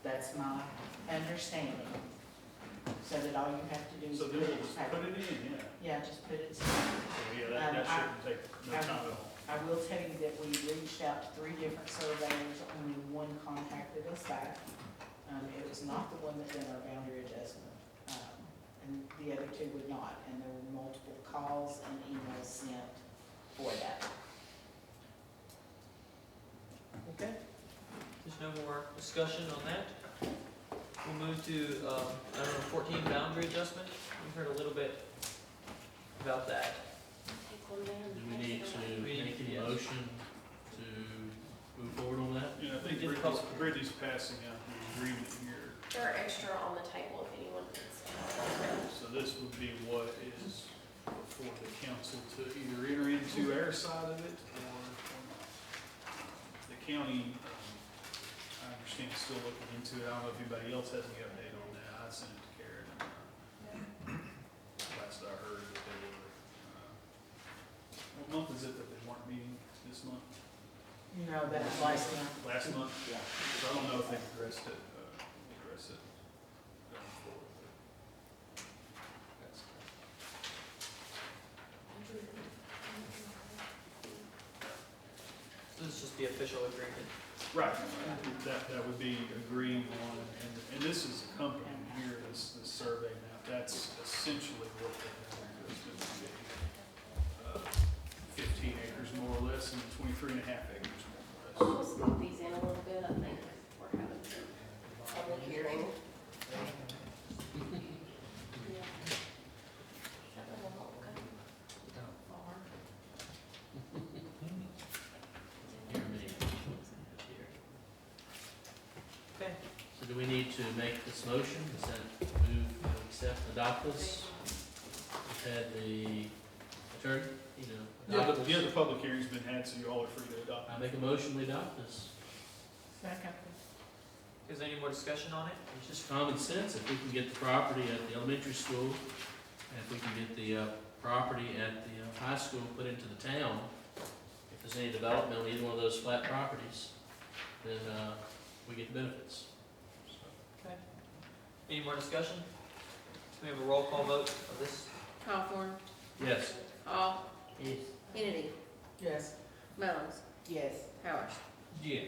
That's my understanding. So that all you have to do is So put then it, we'll just put it in, yeah. yeah, just put it. So, yeah, that shouldn't take no time at all. I will tell you that we reached out to 3 different surveyors, only one contacted us back. It was not the one that did our boundary adjustment, and the other 2 would not, and there were multiple calls and emails sent for that. Okay. There's no more discussion on that. We'll move to, item number 14, boundary adjustment. We've heard a little bit about that. Do we need to We make need- a yes. motion to move forward on that? Yeah, I think We did Brittany's passing out the agreement here. They're extra on the table if anyone needs them. So this would be what is before the council to either enter into our side of it or not. The county, I understand, is still looking into it. I don't know if anybody else has any update on that. I sent it to Karen. Last I heard that they were, what month is it that they weren't meeting this month? No, that was last month. Last month? Yeah. So I don't know if they've addressed it going forward. That's- This is just the official agreement. Right, that would be agreeing on, and this is a company here, this survey map, that's essentially what the boundary adjustment would be. 15 acres more or less, and 23 and a half acres more or We'll less. smooth these in a little bit, I think we're having some public hearing. Here, maybe. Here. Okay. So do we need to make this motion? Is that move, accept, adopt this? We've had the attorney, adopt this. Yeah, the public hearing's been had, so you all are free to adopt. I make a motion, we adopt this. Second. Is there any more discussion on it? It's just common sense. If we can get the property at the elementary school, and if we can get the property at the high school put into the town, if there's any development on either one of those flat properties, then we get the benefits. Okay. Any more discussion? We have a roll call vote of this. Hawthorne, Yes. Hall, Yes. Kennedy, Yes. Mullins, Yes. Howard. Yeah.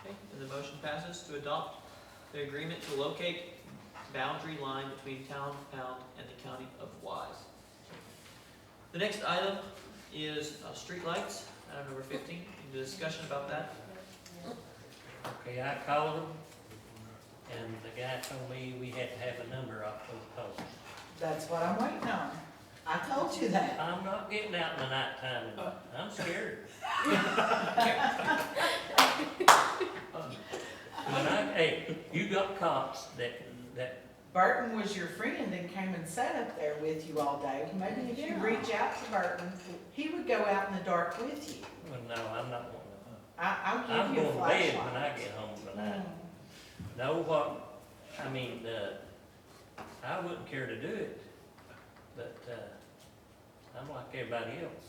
Okay, and the motion passes to adopt the agreement to locate boundary line between town of Pound and the county of Wise. The next item is streetlights, item number 15. Any discussion about that? Okay, I called him, and the guy told me we had to have a number off those poles. That's what I'm waiting on. I told you that. I'm not getting out in the nighttime, I'm scared. Hey, you got cops that Burton was your friend and came and sat up there with you all day. Maybe if you reach out to Burton, he would go out in the dark with you. well, no, I'm not one of them. I'll I'm give you a going to bed flashlight. when I get home tonight. Mm. Know what, I mean, I wouldn't care to do it, but, I'm like everybody else.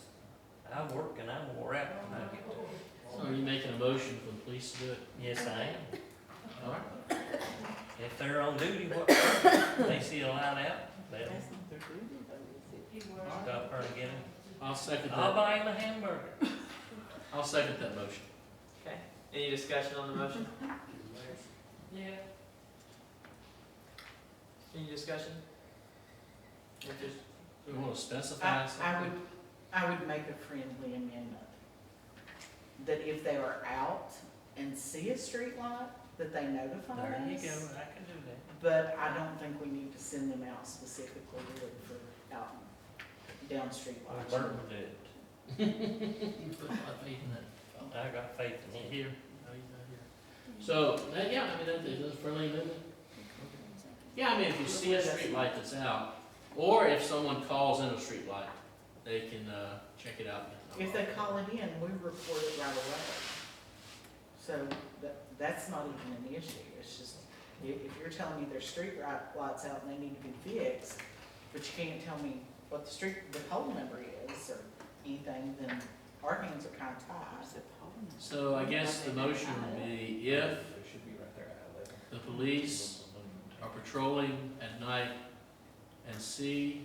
I work and I'm wore out when I get to it. So are you making a motion for the police to do it? Yes, I am. All right. If they're on duty, what, they see a light out, Let him. Stop her again. I'll second I'll that. buy him a hamburger. I'll second that motion. Okay, any discussion on the motion? Yeah. Any discussion? Or just, We want to specify something? I would make a friendly amendment. That if they are out and see a street light, that they notify us. there you go, I can do that. But I don't think we need to send them out specifically to look for out down street lights. Burton will do it. You put a lot of faith in that. I got faith in him. Here. No, he's not here. So, yeah, I mean, that's a friendly amendment. Yeah, I mean, if you see a street light that's out, or if someone calls in a street light, they can, check it out. If they call it in, we report it right away. So that's not even an issue. It's just, if you're telling me there's street lights out and they need to be fixed, but you can't tell me what the pole number is or anything, then our hands are kind of tied. So I guess the motion would be if They should be right there at 11. the police are patrolling at night and see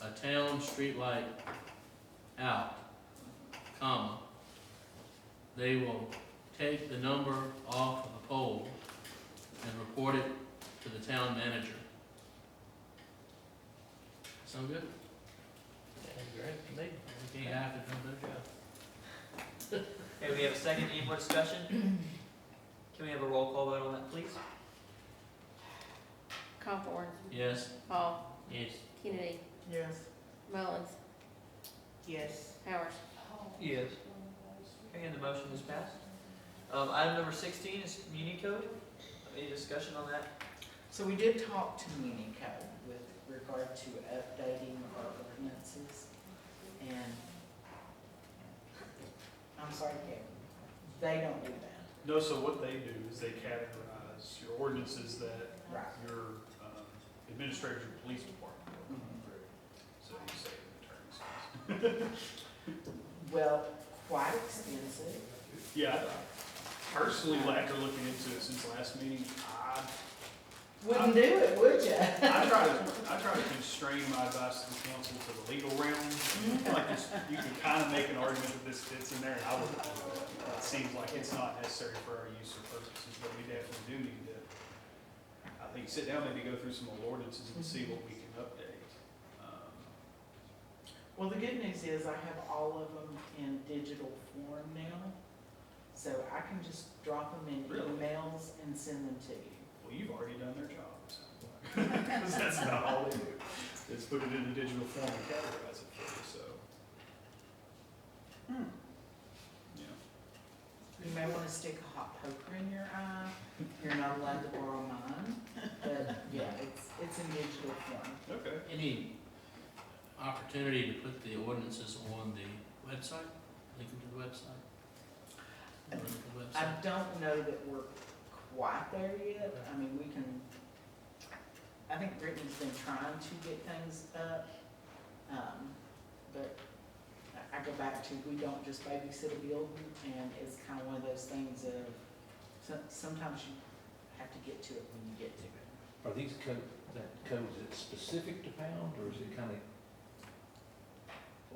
a town street light out, comma, they will take the number off of the pole and report it to the town manager. Sound good? That's great to me. We can't have to do their job. Okay, we have a second, any more discussion? Can we have a roll call vote on that, please? Hawthorne, Yes? Hall, Yes. Kennedy, Yes. Mullins, Yes. Howard. Yes. Okay, and the motion is passed. Item number 16 is community code. Any discussion on that? So we did talk to Municode with regard to updating our ordinances, and I'm sorry, Kevin, they don't do that. No, so what they do is they categorize your ordinances that Right. your administrators or police department will run through. So you say the attorney says. Well, quite expensive. Yeah, personally, after looking into it since last meeting, Wouldn't do it, would you? I try to constrain my advice to the council to the legal realm. Like, you can kind of make an argument that this fits in there, and I would, it seems like it's not necessary for our use or purposes, but we definitely do need to, I think, sit down, maybe go through some old ordinances and see what we can update. Well, the good news is I have all of them in digital form now, so I can just drop them in Really? emails and send them to you. Well, you've already done their job, it sounds like. 'Cause that's about all they do, is put it in a digital form and categorize it for you, so. Yeah. You may want to stick a hot poker in your eye. You're not allowed to borrow mine, but yeah, it's in digital form. Okay. Any opportunity to put the ordinances on the website, link them to the website? Or the I website? don't know that we're quite there yet. I mean, we can, I think Brittany's been trying to get things up. But I go back to, we don't just babysit a building, and it's kind of one of those things of, sometimes you have to get to it when you get to it. Are these codes, is it specific to Pound, or is it kind of?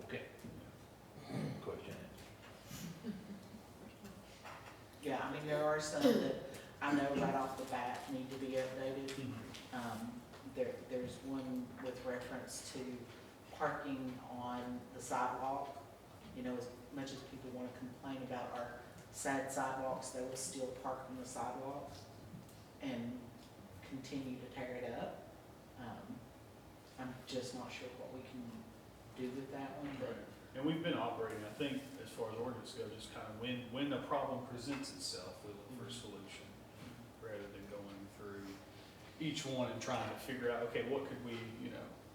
Okay. Question. Yeah, I mean, there are some that I know right off the bat need to be updated. There's one with reference to parking on the sidewalk. You know, as much as people want to complain about our sad sidewalks, they will still park on the sidewalks and continue to tear it up. I'm just not sure what we can do with that one, but And we've been operating, I think, as far as ordinance goes, just kind of when a problem presents itself, we look for a solution, rather than going through each one and trying to figure out, okay, what could we,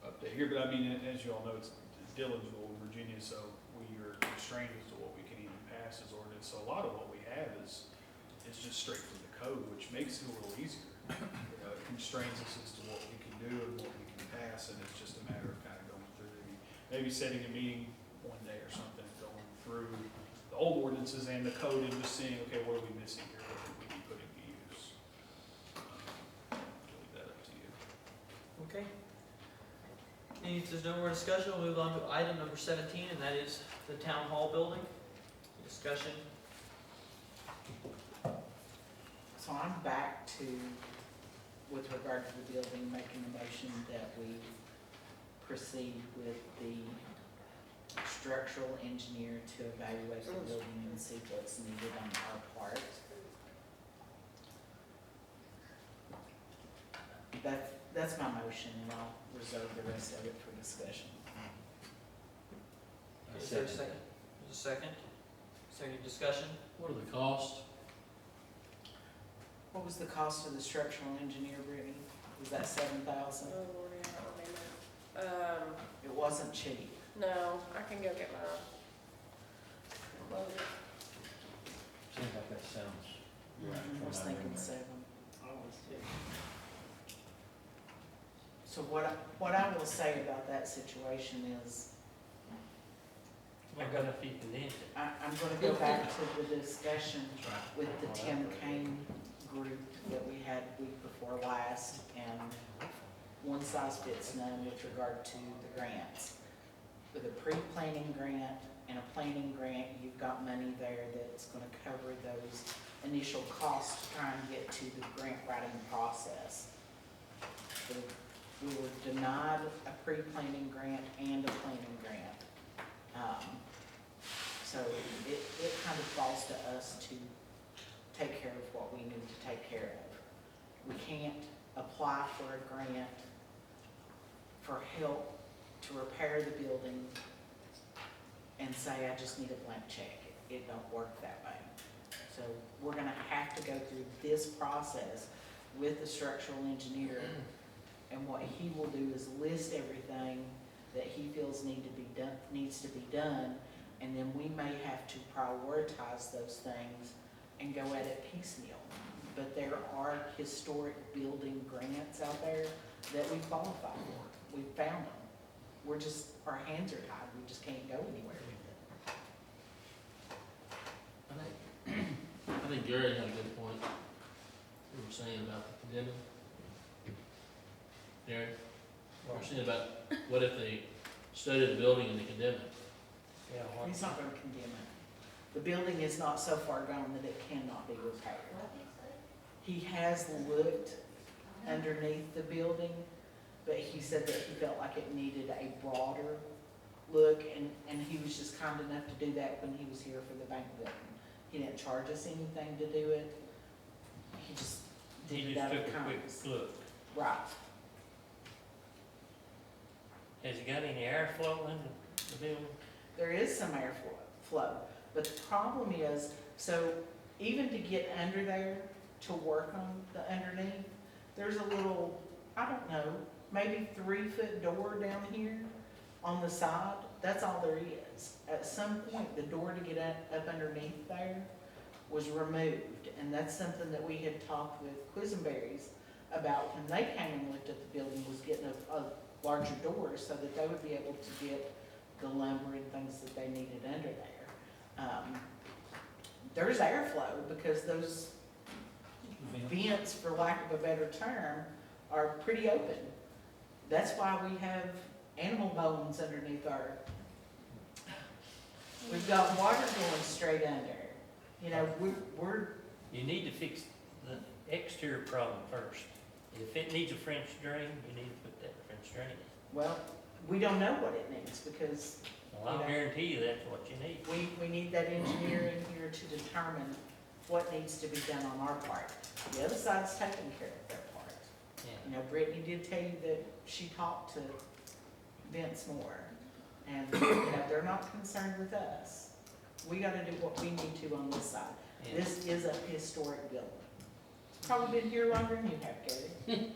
update here? But I mean, as you all know, it's Dillonsville, Virginia, so we are constrained as to what we can even pass as ordinance. So a lot of what we have is just straight from the code, which makes it a little easier. It constrains us as to what we can do and what we can pass, and it's just a matter of kind of going through, maybe setting a meeting one day or something, going through the old ordinances and the code and just seeing, okay, what are we missing here? What could we be putting to use? I'll leave that up to you. Okay. If there's no more discussion, we'll move on to item number 17, and that is the town hall building. Discussion. So I'm back to, with regard to the building, making a motion that we proceed with the structural engineer to evaluate the building and see what's needed on our part. That's my motion, and I'll reserve the rest of it for discussion. I Is there a second second? There's a second. Second discussion. What are the costs? What was the cost of the structural engineer, Brittany? Was that $7,000? Oh, Lord, I don't remember. It wasn't cheap. No, I can go get my. Seems like that sounds right. I was from my thinking memory. 7. So what I will say about that situation is, We're gonna feed the ninja. I'm gonna go back to the discussion That's right. with the Tim Kane group that we had week before last, and one size fits none with regard to the grants. With a pre-planning grant and a planning grant, you've got money there that's gonna cover those initial costs to try and get to the grant writing process. So we were denied a pre-planning grant and a planning grant. So it kind of falls to us to take care of what we need to take care of. We can't apply for a grant for help to repair the building and say, I just need a blank check. It don't work that way. So we're gonna have to go through this process with the structural engineer, and what he will do is list everything that he feels needs to be done, and then we may have to prioritize those things and go at it piecemeal. But there are historic building grants out there that we qualify for. We've found them. We're just, our hands are tied, we just can't go anywhere with it. I think Gary had a good point. You were saying about the condemning. Gary, you were saying about what if they study the building and they condemn it? Yeah, He's not gonna condemn it. The building is not so far gone that it cannot be repaired. He has looked underneath the building, but he said that he felt like it needed a broader look, and he was just kind enough to do that when he was here for the bank building. He didn't charge us anything to do it. He just did it out of kindness. look. Right. Has it got any airflow in the building? There is some flow, but the problem is, so even to get under there to work on the underneath, there's a little, I don't know, maybe 3-foot door down here on the side. That's all there is. At some point, the door to get up underneath there was removed, and that's something that we had talked with Quisenberries about when they came and looked at the building, was getting a larger door so that they would be able to get the lumber and things that they needed under there. There's airflow because those vents, for lack of a better term, are pretty open. That's why we have animal bones underneath our, we've got water going straight under. You know, we're You need to fix the exterior problem first. If it needs a French drain, you need to put that French drain in. well, we don't know what it needs because Well, I'll guarantee you that's what you need. we need that engineer in here to determine what needs to be done on our part. The other side's taking care of their part. Yeah. You know, Brittany did tell you that she talked to Vince Moore, and, you know, they're not concerned with us. We gotta do what we need to on this side. Yeah. This is a historic building. It's probably been here longer than you have, Gary.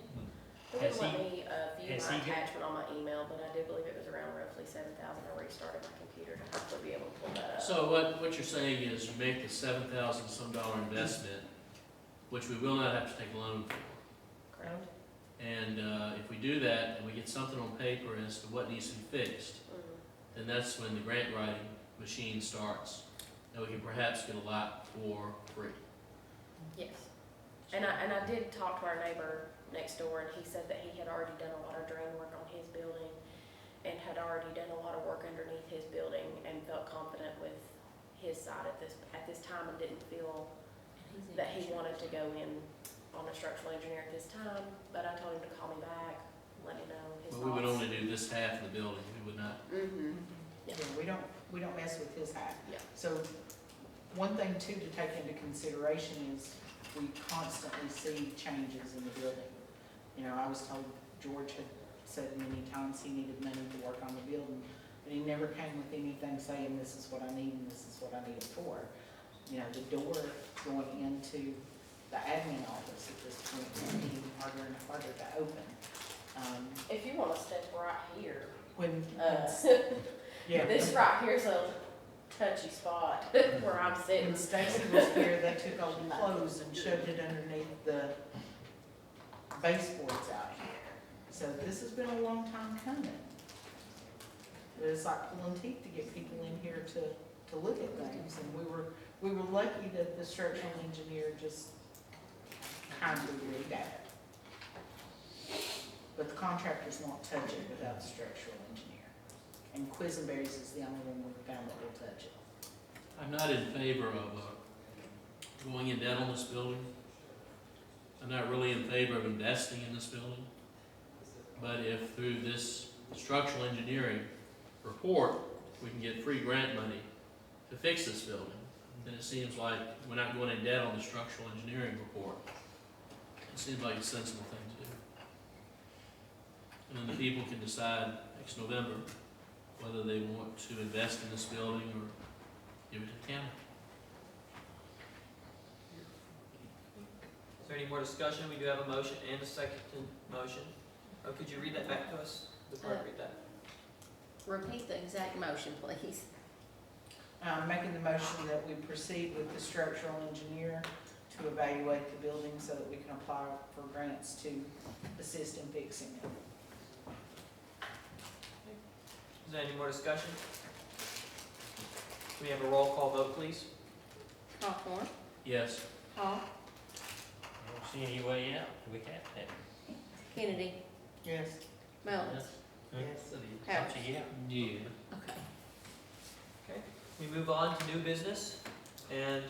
It Has wouldn't let he- me view has my he got- attachment on my email, but I do believe it was around roughly 7,000. I restarted my computer to hopefully be able to pull that up. So what you're saying is you make the $7,000 some dollar investment, which we will not have to take a loan for. Correct? And if we do that and we get something on paper as to what needs to be fixed, Mhm. then that's when the grant writing machine starts. And we can perhaps get a lot for free. Yes. And I did talk to our neighbor next door, and he said that he had already done a lot of drain work on his building. and had already done a lot of work underneath his building and felt confident with his side at this time and didn't feel that he wanted to go in on a structural engineer at this time, but I told him to call me back, let me know his But thoughts. we would only do this half of the building, we would not. Mm-hmm. Yeah, we don't mess with his half. Yeah. So, one thing too to take into consideration is we constantly see changes in the building. You know, I was told George had said many times he needed money to work on the building, but he never came with anything saying, this is what I need and this is what I need it for. You know, the door going into the admin office at this point is getting harder and harder to open. If you wanna step right here, When, yeah. this right here's a touchy spot where I'm sitting. When Stacy was here, they took all the clothes and shoved it underneath the baseboards out here. So this has been a long time coming. But it's like pulling teeth to get people in here to look at things, and we were lucky that the structural engineer just kindly agreed at it. But the contractors won't touch it without the structural engineer. And Quisenberry's is the only one we've found that will touch it. I'm not in favor of going in debt on this building. I'm not really in favor of investing in this building. But if through this structural engineering report, we can get free grant money to fix this building, then it seems like we're not going in debt on the structural engineering report. It seems like a sensible thing to do. And then the people can decide next November whether they want to invest in this building or give it to the county. Is there any more discussion? We do have a motion and a second motion. Oh, could you read that back to us? The clerk read that. Repeat the exact motion, please. Making the motion that we proceed with the structural engineer to evaluate the building so that we can apply for grants to assist in fixing it. Is there any more discussion? Can we have a roll call vote, please? Hawthorne, Yes. Hall, I don't see any way out, we have that. Kennedy, Yes. Melvins. Yes. Howard. Yeah. Okay. We move on to new business, and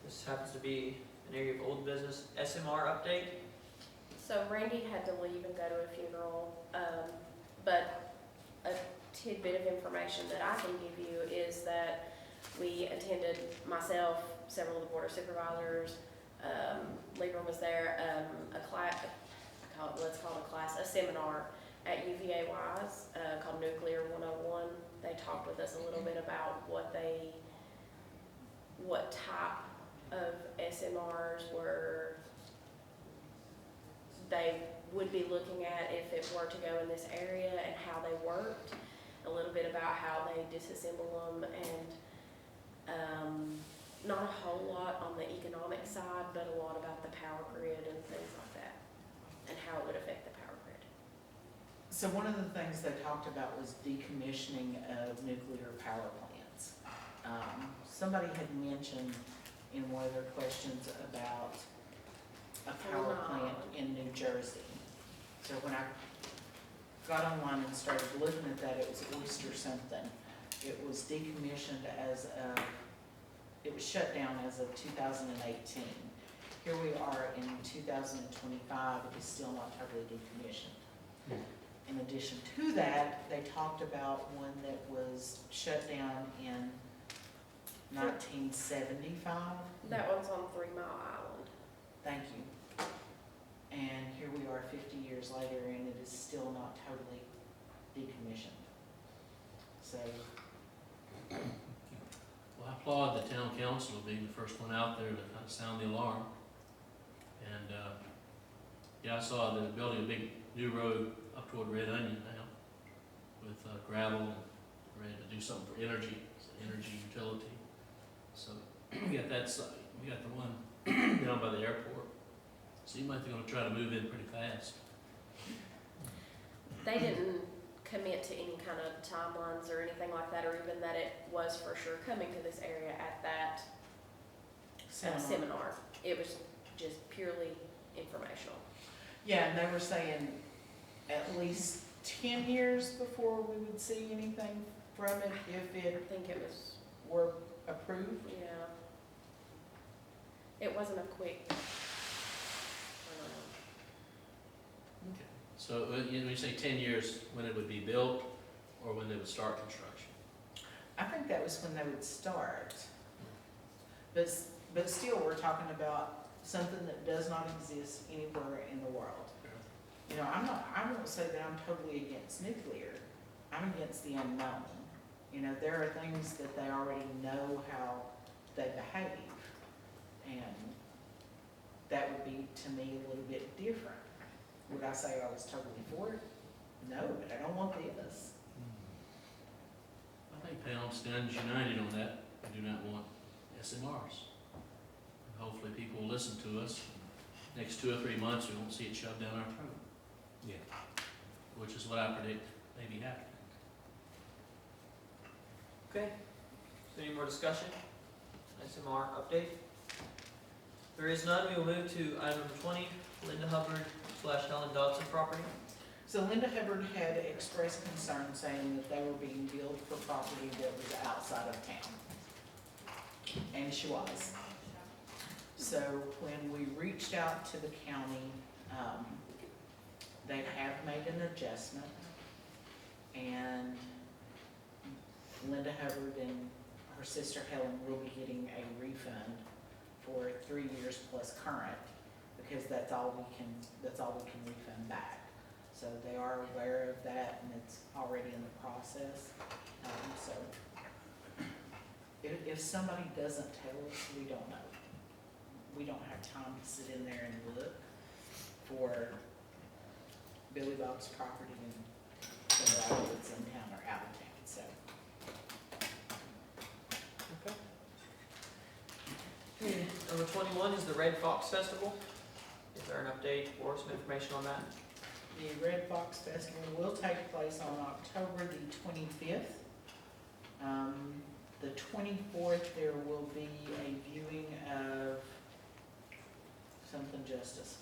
this happens to be an area of old business. SMR update. So Randy had to leave and go to a funeral, but a tidbit of information that I can give you is that we attended, myself, several of the board of supervisors, Libra was there, a class, a seminar at UVA Wise, called Nuclear 101. They talked with us a little bit about what type of SMRs they would be looking at if it were to go in this area and how they worked, a little bit about how they disassemble them, and not a whole lot on the economic side, but a lot about the power grid and things like that, and how it would affect the power grid. So one of the things they talked about was decommissioning of nuclear power plants. Somebody had mentioned in one of their questions about a power plant in New Jersey. So when I got online and started looking at that, it was Oyster something. It was decommissioned it was shut down as of 2018. Here we are in 2025, it is still not totally decommissioned. In addition to that, they talked about one that was shut down in 1975. That one's on 3 Mile Island. Thank you. And here we are 50 years later, and it is still not totally decommissioned. So, Well, I applaud the town council being the first one out there to kind of sound the alarm. And, yeah, I saw they're building a big new road up toward Red Onion now with gravel and ready to do something for energy, it's an energy utility. So we got that side, we got the one down by the airport. Seems like they're gonna try to move in pretty fast. They didn't commit to any kind of timelines or anything like that, or even that it was for sure coming to this area at that seminar. It was just purely informational. yeah, and they were saying at least 10 years before we would see anything from it if I it think it was, were approved. yeah. It wasn't a quick, I don't know. So, when you say 10 years, when it would be built, or when they would start construction? I think that was when they would start. But still, we're talking about something that does not exist anywhere in the world. You know, I won't say that I'm totally against nuclear. I'm against the unknown. You know, there are things that they already know how they behave. And that would be, to me, a little bit different. Would I say I was totally for it? No, but I don't want this. I think Pound stands united on that. We do not want SMRs. And hopefully people will listen to us. Next 2 or 3 months, we won't see it shoved down our throat. Yeah. Which is what I predict may be happening. Okay, is there any more discussion? SMR update? There is none, we will move to item number 20, Linda Hubbard / Helen Dodson property. So Linda Hubbard had expressed concern saying that they were being billed for property that was outside of town. And she was. So when we reached out to the county, they have made an adjustment. And Linda Hubbard and her sister Helen will be getting a refund for 3 years plus current, because that's all we can refund back. So they are aware of that, and it's already in the process. So if somebody doesn't tell us, we don't know. We don't have time to sit in there and look for Billy Bob's property and figure out if it's in town or out of town, so. Okay. Number 21 is the Red Fox Festival. Is there an update or some information on that? The Red Fox Festival will take place on October the 25th. The 24th, there will be a viewing of Something Justice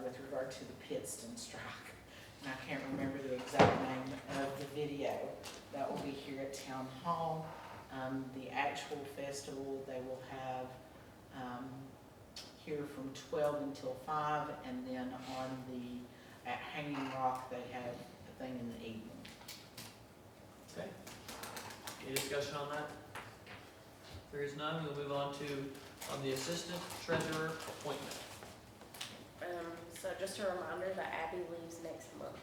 with regard to the Pittston strike. And I can't remember the exact name of the video. That will be here at Town Hall. The actual festival, they will have here from 12 until 5, and then at Hanging Rock, they have a thing in the evening. Okay. Any discussion on that? If there is none, we'll move on to the Assistant Treasurer appointment. So just a reminder that Abby leaves next month.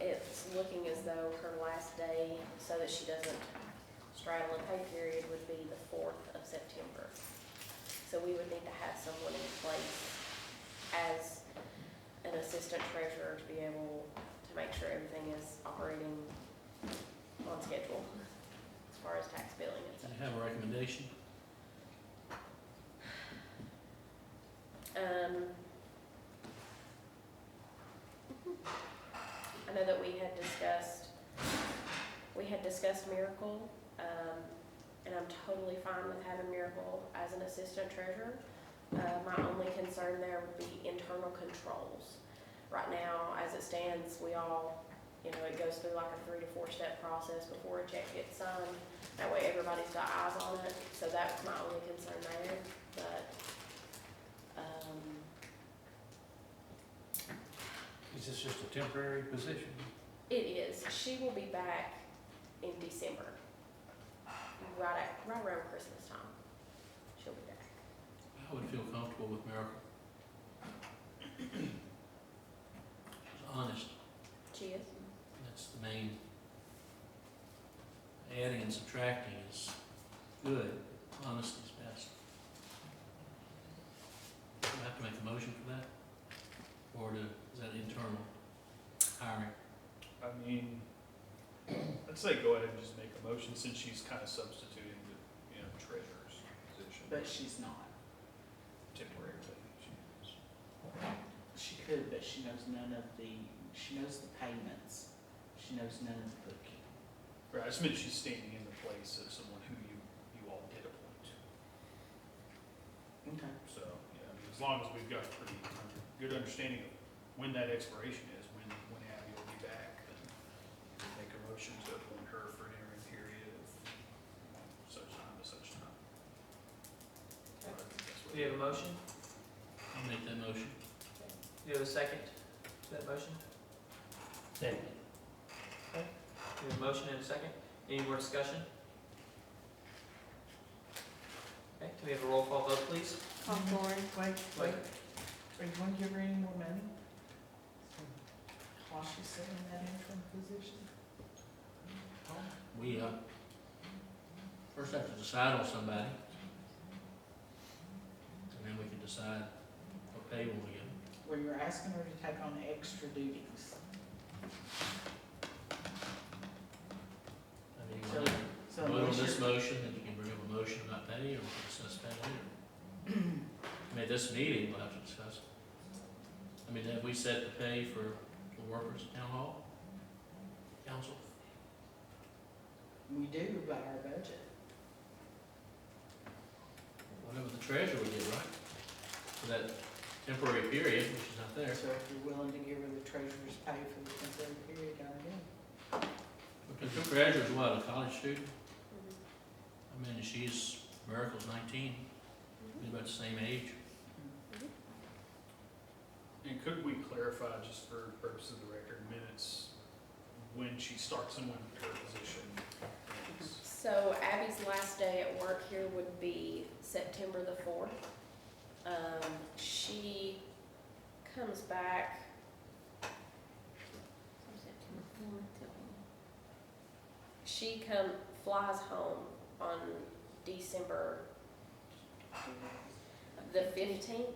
It's looking as though her last day, so that she doesn't straddle a pay period, would be the 4th of September. So we would need to have someone in place as an assistant treasurer to be able to make sure everything is operating on schedule as far as tax billing and Do stuff. you have a recommendation? I know that we had discussed Miracle, and I'm totally fine with having Miracle as an assistant treasurer. My only concern there would be internal controls. Right now, as it stands, we all, it goes through like a 3 to 4 step process before a check gets signed. That way everybody's got eyes on it, so that was my only concern there, but, Is this just a temporary position? it is. She will be back in December, right around Christmas time. She'll be back. I would feel comfortable with Miracle. She's honest. She is. That's the main. Adding and subtracting is good. Honesty is best. Do I have to make a motion for that? Or is that internal hiring? I mean, I'd say go ahead and just make a motion since she's kind of substituting the, treasurer's position But she's not. temporarily. She is. She could, but she knows she knows the payments. She knows none of the bookkeeping. Right, I just meant she's standing in the place of someone who you all did appoint. Okay. So, yeah, I mean, as long as we've got a pretty good understanding of when that expiration is, when we have a motion? I'll make that motion. Do you have a second to that motion? Second. We have a motion and a second. Any more discussion? Okay, can we have a roll call vote, please? Hawthorne, Wait, are you gonna give her any more money? While she's sitting in that interim position? We, first have to decide on somebody. And then we can decide what pay we'll give. Where you're asking her to take on extra duties. I mean, you So, want so to vote on unless this you're- motion, then you can bring up a motion about pay, or we can discuss pay later. I mean, this meeting, we'll have to discuss. I mean, have we set the pay for the workers at town hall? Council? we do by our budget. Whatever the treasurer would get, right? For that temporary period, which is not there. So if you're willing to give her the treasurer's pay for the temporary period, I do. Because the treasurer's what, a college student? Mhm. I mean, she's, Miracle's 19, she's about the same age. And could we clarify, just for purpose of the record, minutes, when she starts and when her position ends? So Abby's last day at work here would be September the 4th. She comes back, flies home on December the 15th.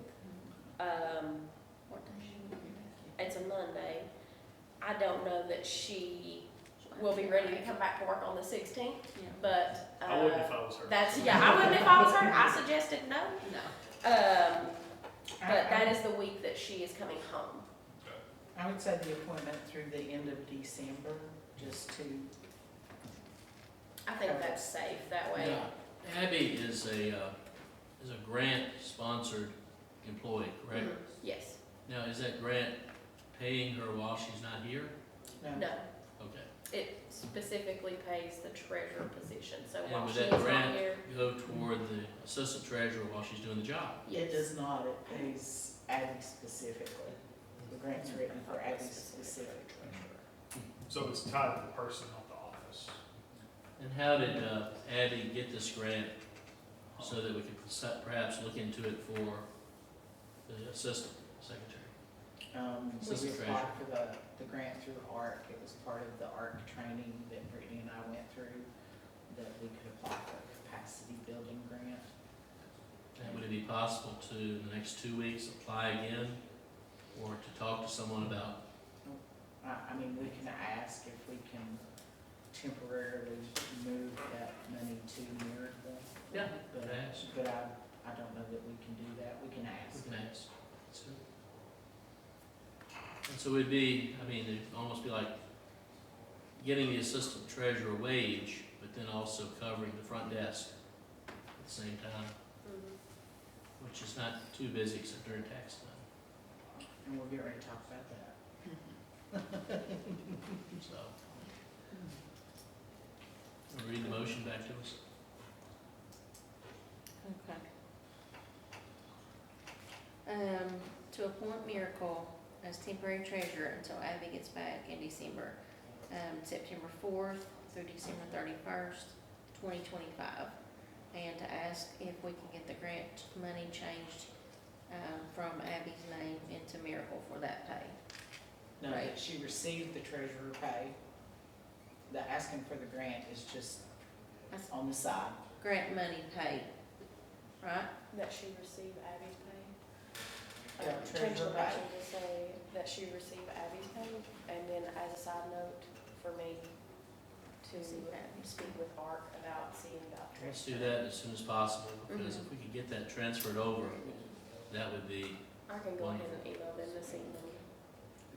What day? It's a Monday. I don't know that she will be ready to come back to work on the 16th, Yeah. but, I wouldn't if I was her. that's, yeah, I wouldn't if I was her. I suggested no. No. But that is the week that she is coming home. I would say the appointment through the end of December, just to, I think that's safe, that way. Yeah, Abby is a grant-sponsored employee, correct? Mhm. Yes, Now, is that grant paying her while she's not here? no, Okay. it specifically pays the treasurer position, so And while would she is that not grant here, go toward the assistant treasurer while she's doing the job? it does not, it pays Abby specifically. The grant's written for Abby specifically. So it's tied to the person, not the office. And how did Abby get this grant so that we could perhaps look into it for the assistant secretary? We Assistant applied for the grant through ARC, it was part of the ARC training that Brittany and I went through, that we could apply for a capacity building grant. And would it be possible to, in the next 2 weeks, apply again, or to talk to someone about? I mean, we can ask if we can temporarily move that money to Miracle. Yeah. But, Ask. but I don't know that we can do that, we can ask. We can ask. And so it'd be, I mean, it'd almost be like getting the assistant treasurer wage, but then also covering the front desk at the same time, Mhm. which is not too busy except during tax time, And we'll get ready to talk about that. so. Read the motion back to us. Okay. To appoint Miracle as temporary treasurer until Abby gets back in December, September 4th through December 31st, 2025. And to ask if we can get the grant money changed, from Abby's name into Miracle for that pay. No, Right. that she received the treasurer pay. The asking for the grant is just That's on the side. grant money paid, right? That she receive Abby's pay. Yeah, Change the treasurer pay. motion to say that she receive Abby's pay, and then as a side note, for me to speak with ARC about seeing about Let's transfer. do that as soon as possible, because if we could get that transferred over, that would be I can go ahead and email them this evening.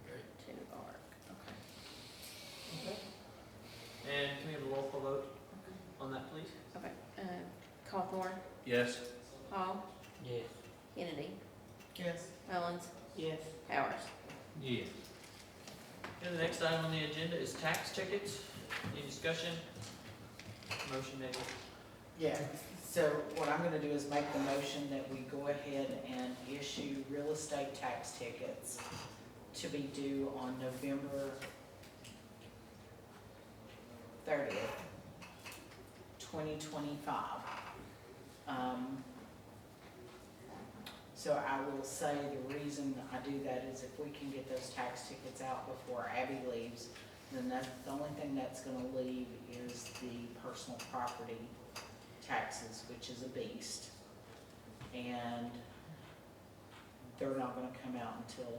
great. To ARC, okay. And can we have a roll call vote on that, please? Okay, Cawthorn, Yes? Hall, Yes. Kennedy, Yes. Mullins, Yes. Powers. Yeah. Okay, the next item on the agenda is tax tickets. Any discussion? Motion made. Yeah, So what I'm gonna do is make the motion that we go ahead and issue real estate tax tickets to be due on November 30th, 2025. So I will say the reason I do that is if we can get those tax tickets out before Abby leaves, then that's, the only thing that's gonna leave is the personal property taxes, which is a beast. And they're not gonna come out until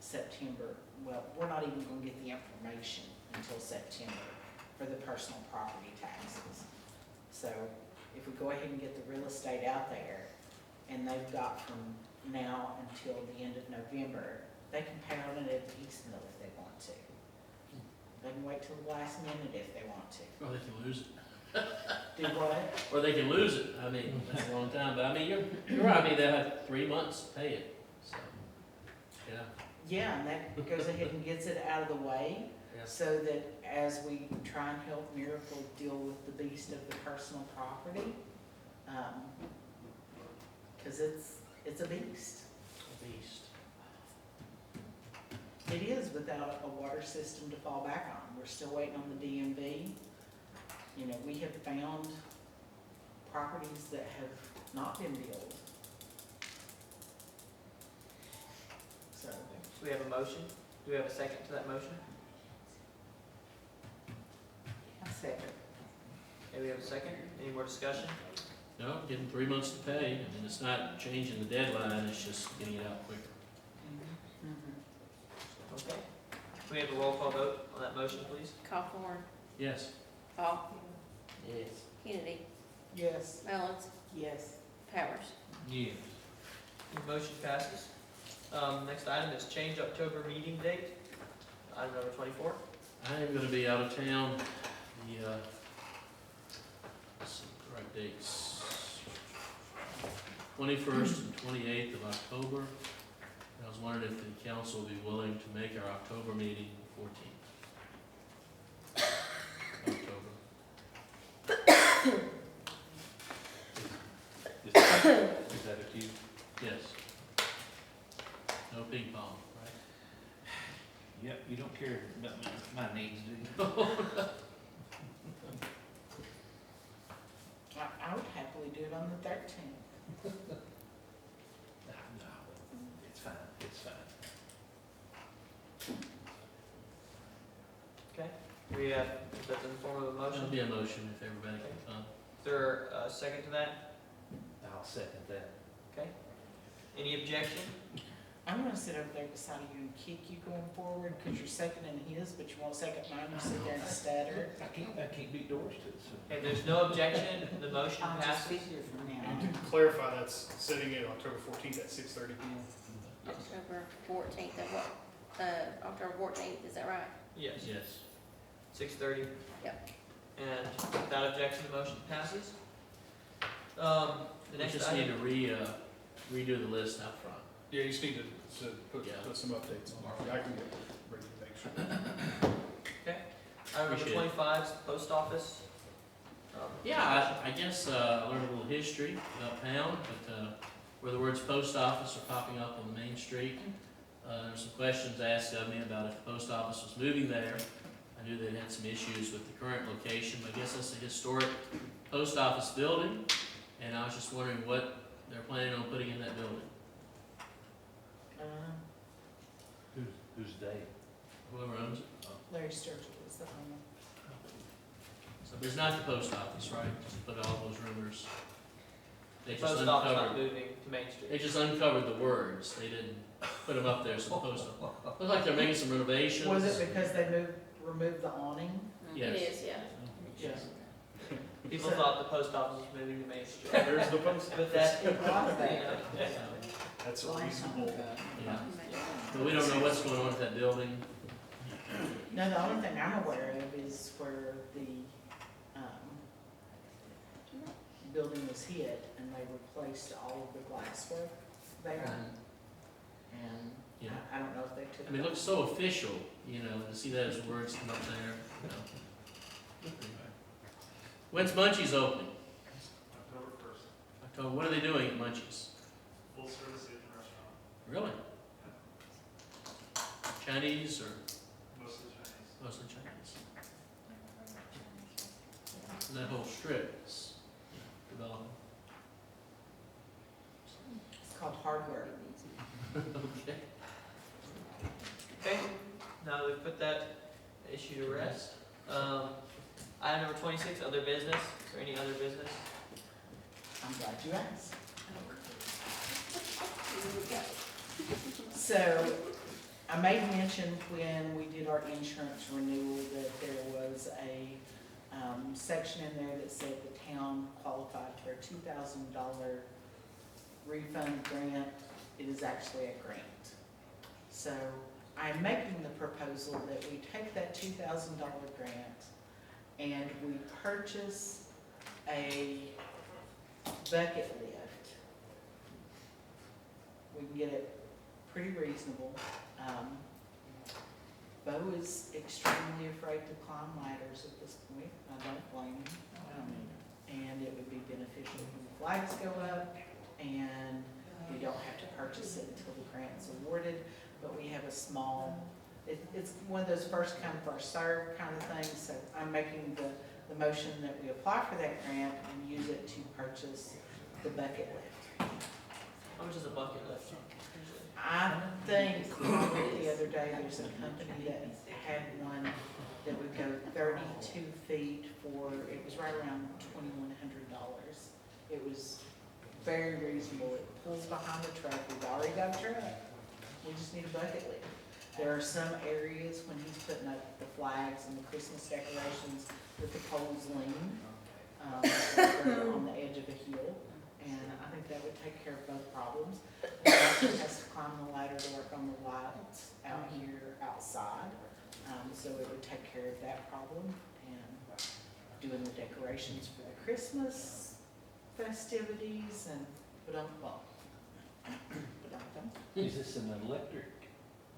September. Well, we're not even gonna get the information until September for the personal property taxes. So if we go ahead and get the real estate out there, and they've got from now until the end of November, they can pay on it at the piecemeal if they want to. They can wait till the last minute if they want to. Or they can lose it. Do what? Or they can lose it. I mean, that's a long time, but I mean, you're right. I mean, they'll have 3 months to pay it, so, yeah. Yeah, and that goes ahead and gets it out of the way, Yeah. so that as we try and help Miracle deal with the beast of the personal property, cause it's a beast. A beast. It is without a water system to fall back on. We're still waiting on the DMV. You know, we have found properties that have not been billed. So, Do we have a motion? Do we have a second to that motion? a second. Okay, we have a second. Any more discussion? No, getting 3 months to pay. I mean, it's not changing the deadline, it's just getting it out quicker. Okay. Can we have a roll call vote on that motion, please? Cawthorn, Yes. Hall, Yes. Kennedy, Yes. Mullins, Yes. Powers. Yes. The motion passes. Next item is change October meeting date. Item number 24. I am gonna be out of town, let's see, correct dates. 21st and 28th of October. And I was wondering if the council would be willing to make our October meeting the 14th. October. Is that a cue? Yes. No ping pong, right? Yep, you don't care about my needs, do you? I would happily do it on the 13th. No, it's fine, it's fine. Okay. We have, is that in the form of a That'll motion? be a motion if everybody can come. Is there a second to that? I'll second that. Okay. Any objection? I'm gonna sit over there beside you and kick you going forward, cause you're seconding his, but you won't second mine, you sit there and stutter. I can't beat Doris to it, so. Okay, there's no objection. The motion I'll just passes. sit here from now And on. to clarify, that's setting it October 14th at 6:30 p.m. October 14th of what? October 14th, is that right? Yes. Yes. 6:30. Yep. And without objection, the motion passes. The We next just need item, to redo the list out front. Yeah, you just need to put Yeah. some updates on there. I can bring you things. item number Appreciate it. 25 is the post office. Yeah, I guess I learned a little history about Pound, but where the words post office are popping up on the main street. There's some questions asked of me about if the post office was moving there. I knew they had some issues with the current location, but I guess that's a historic post office building, and I was just wondering what they're planning on putting in that building. Who's they? Whoever owns it. Larry Sturgill is the owner. So there's not the post office, right? Just put all those rumors. They just Post office not uncovered. moving to Main They Street. just uncovered the words. They didn't put them up there so the post office. Looks like they're making some renovations. Was it because they removed the awning? Yes. It is, yeah. Yes. People thought the post office was moving to Main Street. There's the post. But that, A lot of that. That's a Long time reasonable. ago. Yeah. But we don't know what's going on with that building. No, the only thing I'm aware of is where the, building was hit and they replaced all of the glasswork there. And Yeah. I don't know if they took. I mean, it looks so official, you know, to see that as words come up there, you know. When's Munchie's opening? what are they doing at Munchies? Full service Asian restaurant, Really? Chinese or mostly Chinese. mostly Chinese? That whole strip is developing. It's called hardware. Okay. Okay, now that we've put that issue to rest. Item number 26, other business. Is there any other business? I'm glad you asked. So, I made mention when we did our insurance renewal that there was a, section in there that said the town qualified for a $2,000 refund grant. It is actually a grant. So, I'm making the proposal that we take that $2,000 grant and we purchase a bucket lift. We can get it pretty reasonable. Bo is extremely afraid to climb ladders at this point. I don't blame him. And it would be beneficial when the flags go up and you don't have to purchase it until the grant's awarded. But we have a small, it's one of those first come, first served kind of things. So I'm making the motion that we apply for that grant and use it to purchase the bucket lift. How much is a bucket lift? I think the other day, there's a company that had one that would go 32 feet for, it was right around $2,100. It was very reasonable. It pulls behind the truck. We've already got a truck. We just need a bucket lift. There are some areas when he's putting up the flags and the Christmas decorations that the poles lean. They're on the edge of a hill. And I think that would take care of both problems. He also has to climb the ladder to work on the lights out here outside. So it would take care of that problem. And doing the decorations for the Christmas festivities and, Is this an electric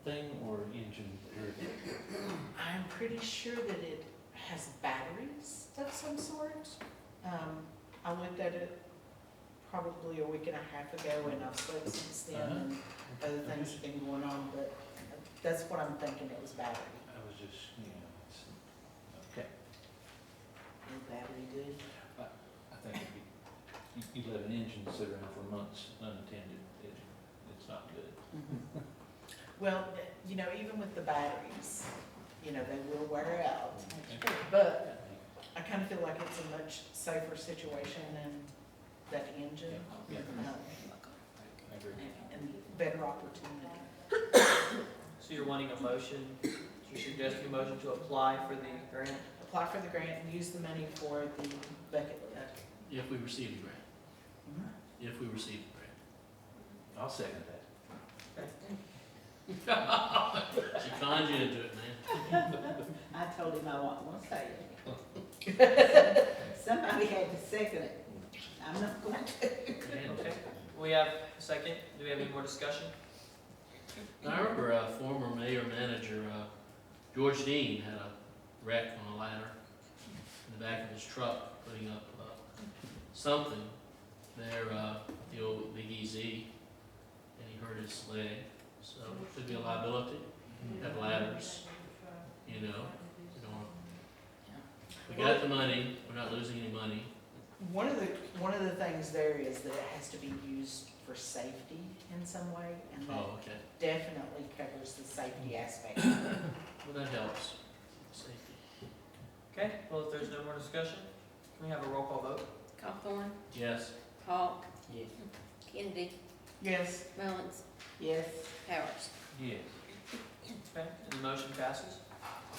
thing or engine driven? I'm pretty sure that it has batteries of some sort. I looked at it probably a week and a half ago, and I've slept since then, and other things have been going on, but that's what I'm thinking, it was battery. I was just, okay. Is battery good? I think if you let an engine sit around for months unattended, it's not good. Well, even with the batteries, they will wear out. But I kind of feel like it's a much safer situation than that engine. Yeah. um, I agree. And better opportunity. So you're wanting a motion, you're suggesting a motion to apply for the grant? Apply for the grant and use the money for the bucket lift. If we receive the grant, Mm-hmm. if we receive the grant. I'll second that. She conned you into it, man. I told him I wasn't gonna say it. Somebody had to second it. I'm not going to. Okay, we have a second. Do we have any more discussion? I remember a former mayor manager, George Dean, had a wreck on a ladder in the back of his truck, putting up something there, the old Big EZ, and he hurt his leg. So it could be a liability. Have ladders, we don't. We got the money. We're not losing any money. One of the things there is that it has to be used for safety in some way, and that Oh, okay. definitely covers the safety aspect. Well, that helps. Safety. Okay, well, if there's no more discussion, can we have a roll call vote? Cawthorn, Yes. Hawk, Yes. Kennedy, Yes. Mullins, Yes. Powers. Yes. Okay, and the motion passes.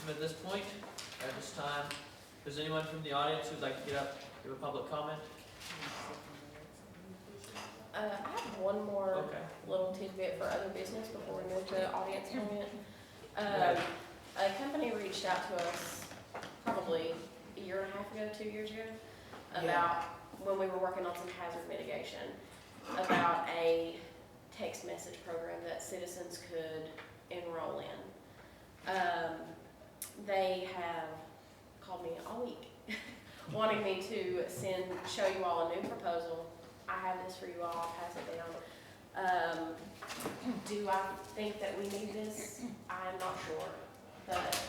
And at this point, at this time, is there anyone from the audience who'd like to get up, give a public comment? I have one more Okay. little tidbit for other business before we move to audience comment. A company reached out to us probably a year and a half ago, 2 years ago, about when we were working on some hazard mitigation, about a text message program that citizens could enroll in. They have called me all week wanting me to show you all a new proposal I have this for you all, I'll pass it down. Do I think that we need this? I'm not sure, but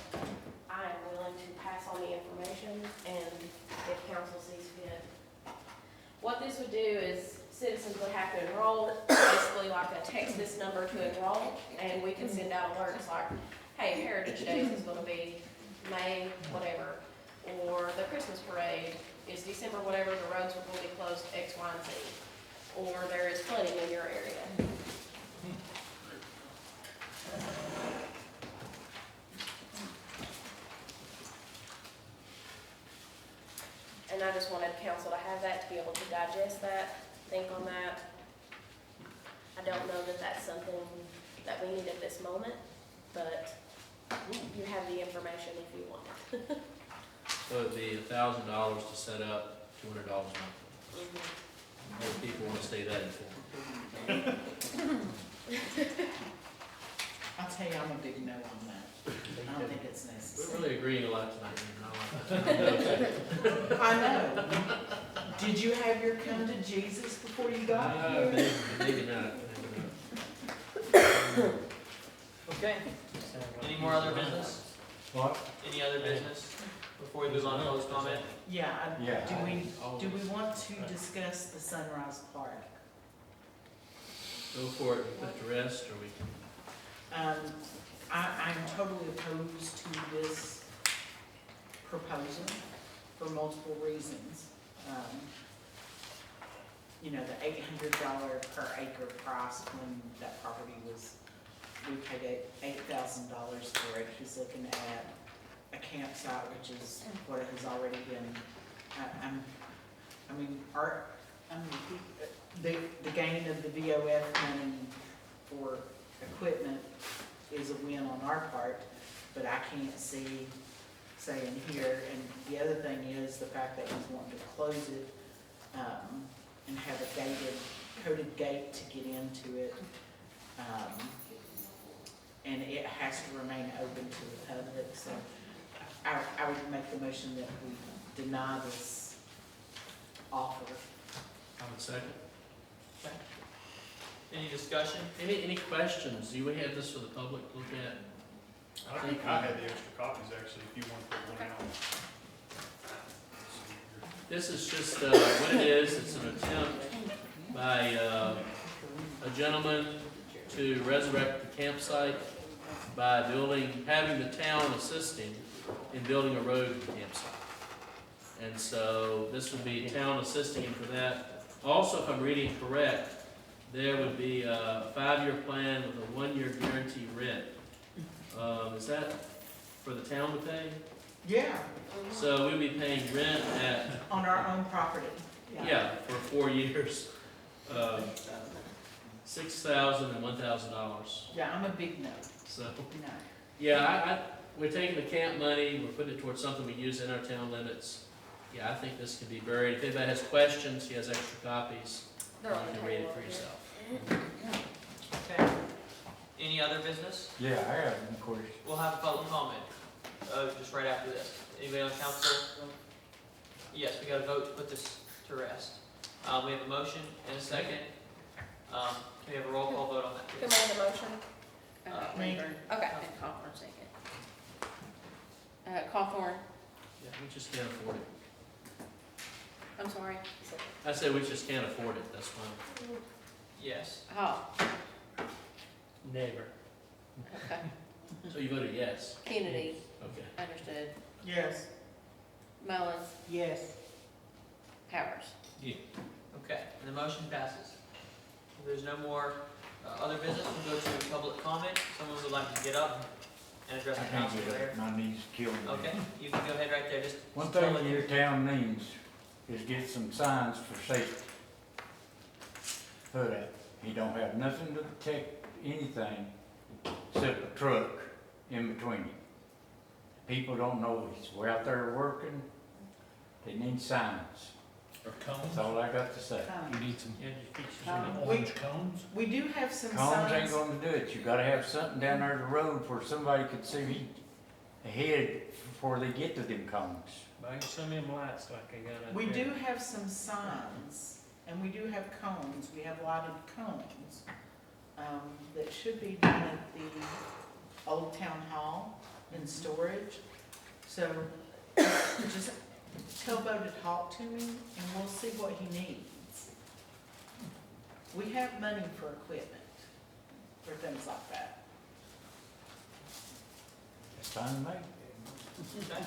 I am willing to pass on the information and if council sees fit. What this would do is citizens would have to enroll, basically like a text this number to enroll, and we can send out alerts like, hey, Heritage Days is gonna be May, whatever, or the Christmas parade is December, whatever, the roads will be closed X, Y, and Z, or there is flooding in your area. And I just wanted council to have that, to be able to digest that, think on that. I don't know that that's something that we need at this moment, but you have the information if you want it. So it'd be $1,000 to set up, $200 a month. Most people want to stay that informed. I'll tell you, I'm a big no on that. I don't think it's We're necessary. really agreeing a lot tonight. I know. Did you have your come to Jesus before you got No, here? maybe not. Okay. Any more other business? What? Any other business before we move on to closed comment? Yeah, Yeah. do we want to discuss the Sunrise Park? Go for it, put it to rest, or we can. I'm totally opposed to this proposal for multiple reasons. You know, the $800 per acre price when that property was, we paid $8,000 for it. He's looking at a campsite, which is what has already been, the gain of the VOF money for equipment is a win on our part, but I can't see saying here, and the other thing is the fact that he's wanting to close it, and have a coded gate to get into it. And it has to remain open to the public, so I would make the motion that we deny this offer. I would second. Any discussion? Any questions? Do we have this for the public to look at? I think I had the extra copies actually, if you want to put one out. This is just, what it is, it's an attempt by, a gentleman to resurrect the campsite by having the town assisting in building a road to the campsite. And so this would be town assisting him for that. Also, if I'm reading correct, there would be a 5-year plan with a 1-year guaranteed rent. Is that for the town to pay? Yeah. So we'd be paying rent at, On our own property. yeah, for 4 years, $6,000 and $1,000. Yeah, I'm a big no. So, No. yeah, we're taking the camp money, we're putting it towards something we use in our town limits. Yeah, I think this can be buried. If anybody has questions, he has extra copies. You They're on the can read it table for over yourself. Okay. Any other business? Yeah, I have one question. We'll have a public comment, just right after this. Anybody on council? Yes, we got to vote to put this to rest. We have a motion and a second. Can we have a roll call vote on that, Who please? made the motion? Me. Okay. And Cawthorn second. Cawthorn, Yeah, we just can't afford it. I'm sorry, I said we just can't afford it, that's fine. Yes. Hall, Neighbor. okay, So you voted yes? Kennedy, Okay. understood, Yes. Mullins, Yes. Powers. Okay, and the motion passes. If there's no more other business, we'll go to public comment. Someone would like to get up and address the council there. My knees killing me. Okay, you can go ahead right there, just. One tell thing it- your town needs is get some signs for safety. Put up. He don't have nothing to protect anything except a truck in between him. People don't know we're out there working. They need signs. Or Um, That's all I got to say. Um, You need some orange cones? We do have some Cones ain't signs. gonna do it. You gotta have something down there the road where somebody could see ahead before they get to them cones. Buy some of them lights like I got up We there. do have some signs And we do have cones, we have lighted cones, that should be down at the Old Town Hall in storage. So just tell Bo to talk to me and we'll see what he needs. We have money for equipment, for things like that. It's fine, mate. Okay.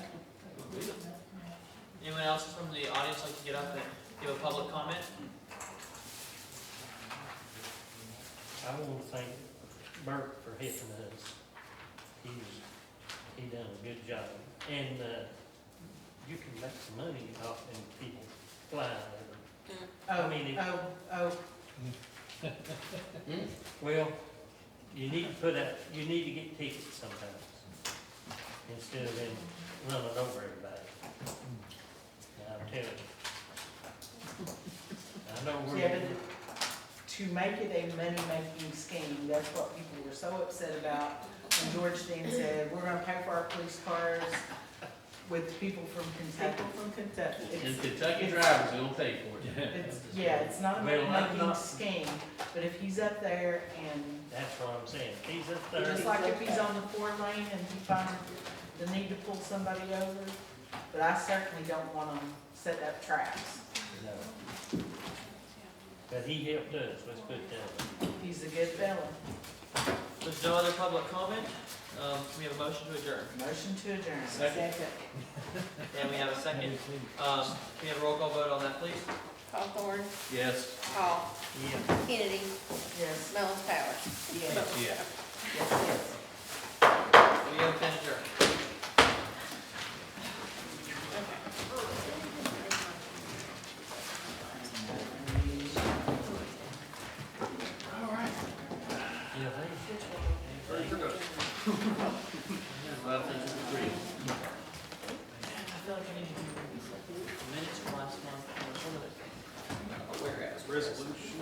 Anyone else from the audience like to get up and give a public comment? I want to thank Bert for helping us. He done a good job. And, you can make some money off them people flying over. Oh, I mean, Well, you need to put out, you need to get tickets sometimes, instead of them running over everybody. Now, I'm telling you. I know we're. yeah, but to make it a money-making scheme, that's what people were so upset about. When George Dean said, we're gonna pay for our police cars with people from Kentucky. And Kentucky drivers will pay for it. It's not a Well, I'm money-making not- scheme, but if he's up there and, That's what I'm saying. He's up there. just like if he's on the 4-lane and he finds the need to pull somebody over, but I certainly don't wanna set up traps. No. But he helped us, let's put that. He's a good fella. There's no other public comment. We have a motion to adjourn. Motion to adjourn. Second. And we have a second. Can we have a roll call vote on that, please? Hawthorne, Yes. Hall, Yeah. Kennedy, Yes. Mullins Powers. Yes. Yeah. Yes. We have been adjourned. Yeah, Well, thank you for agreeing. I feel like I need to do minutes from last month. Whereas. Resolution.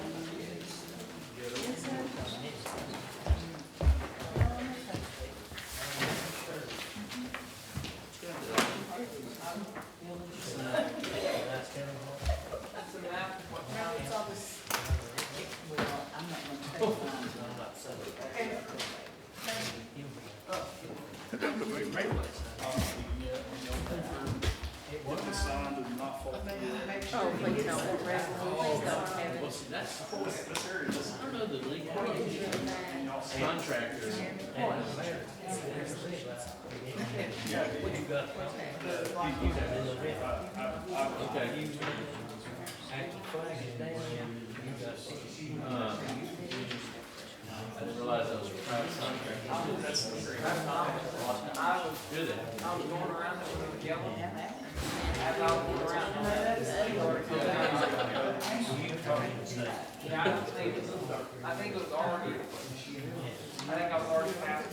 I'm not gonna take mine. What is signed and not fall through. Oh, please don't, resolutions don't have it. Well, see, that's, I don't know the legal contractors. Okay. I didn't realize that was for private contractors. Good. I was going around there with a yellow. As I was going around. Yeah, I think it was already, I think I was already past.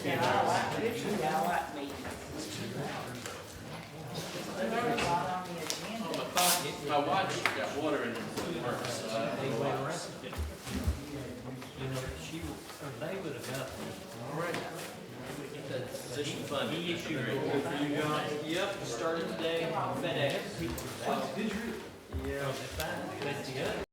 I like meetings. There's a lot on the agenda. My watch got water in it, so I think You know, they would have got that position funding. He issued a report for you guys. Yep, started today, FedEx. Yeah. They found it, but the other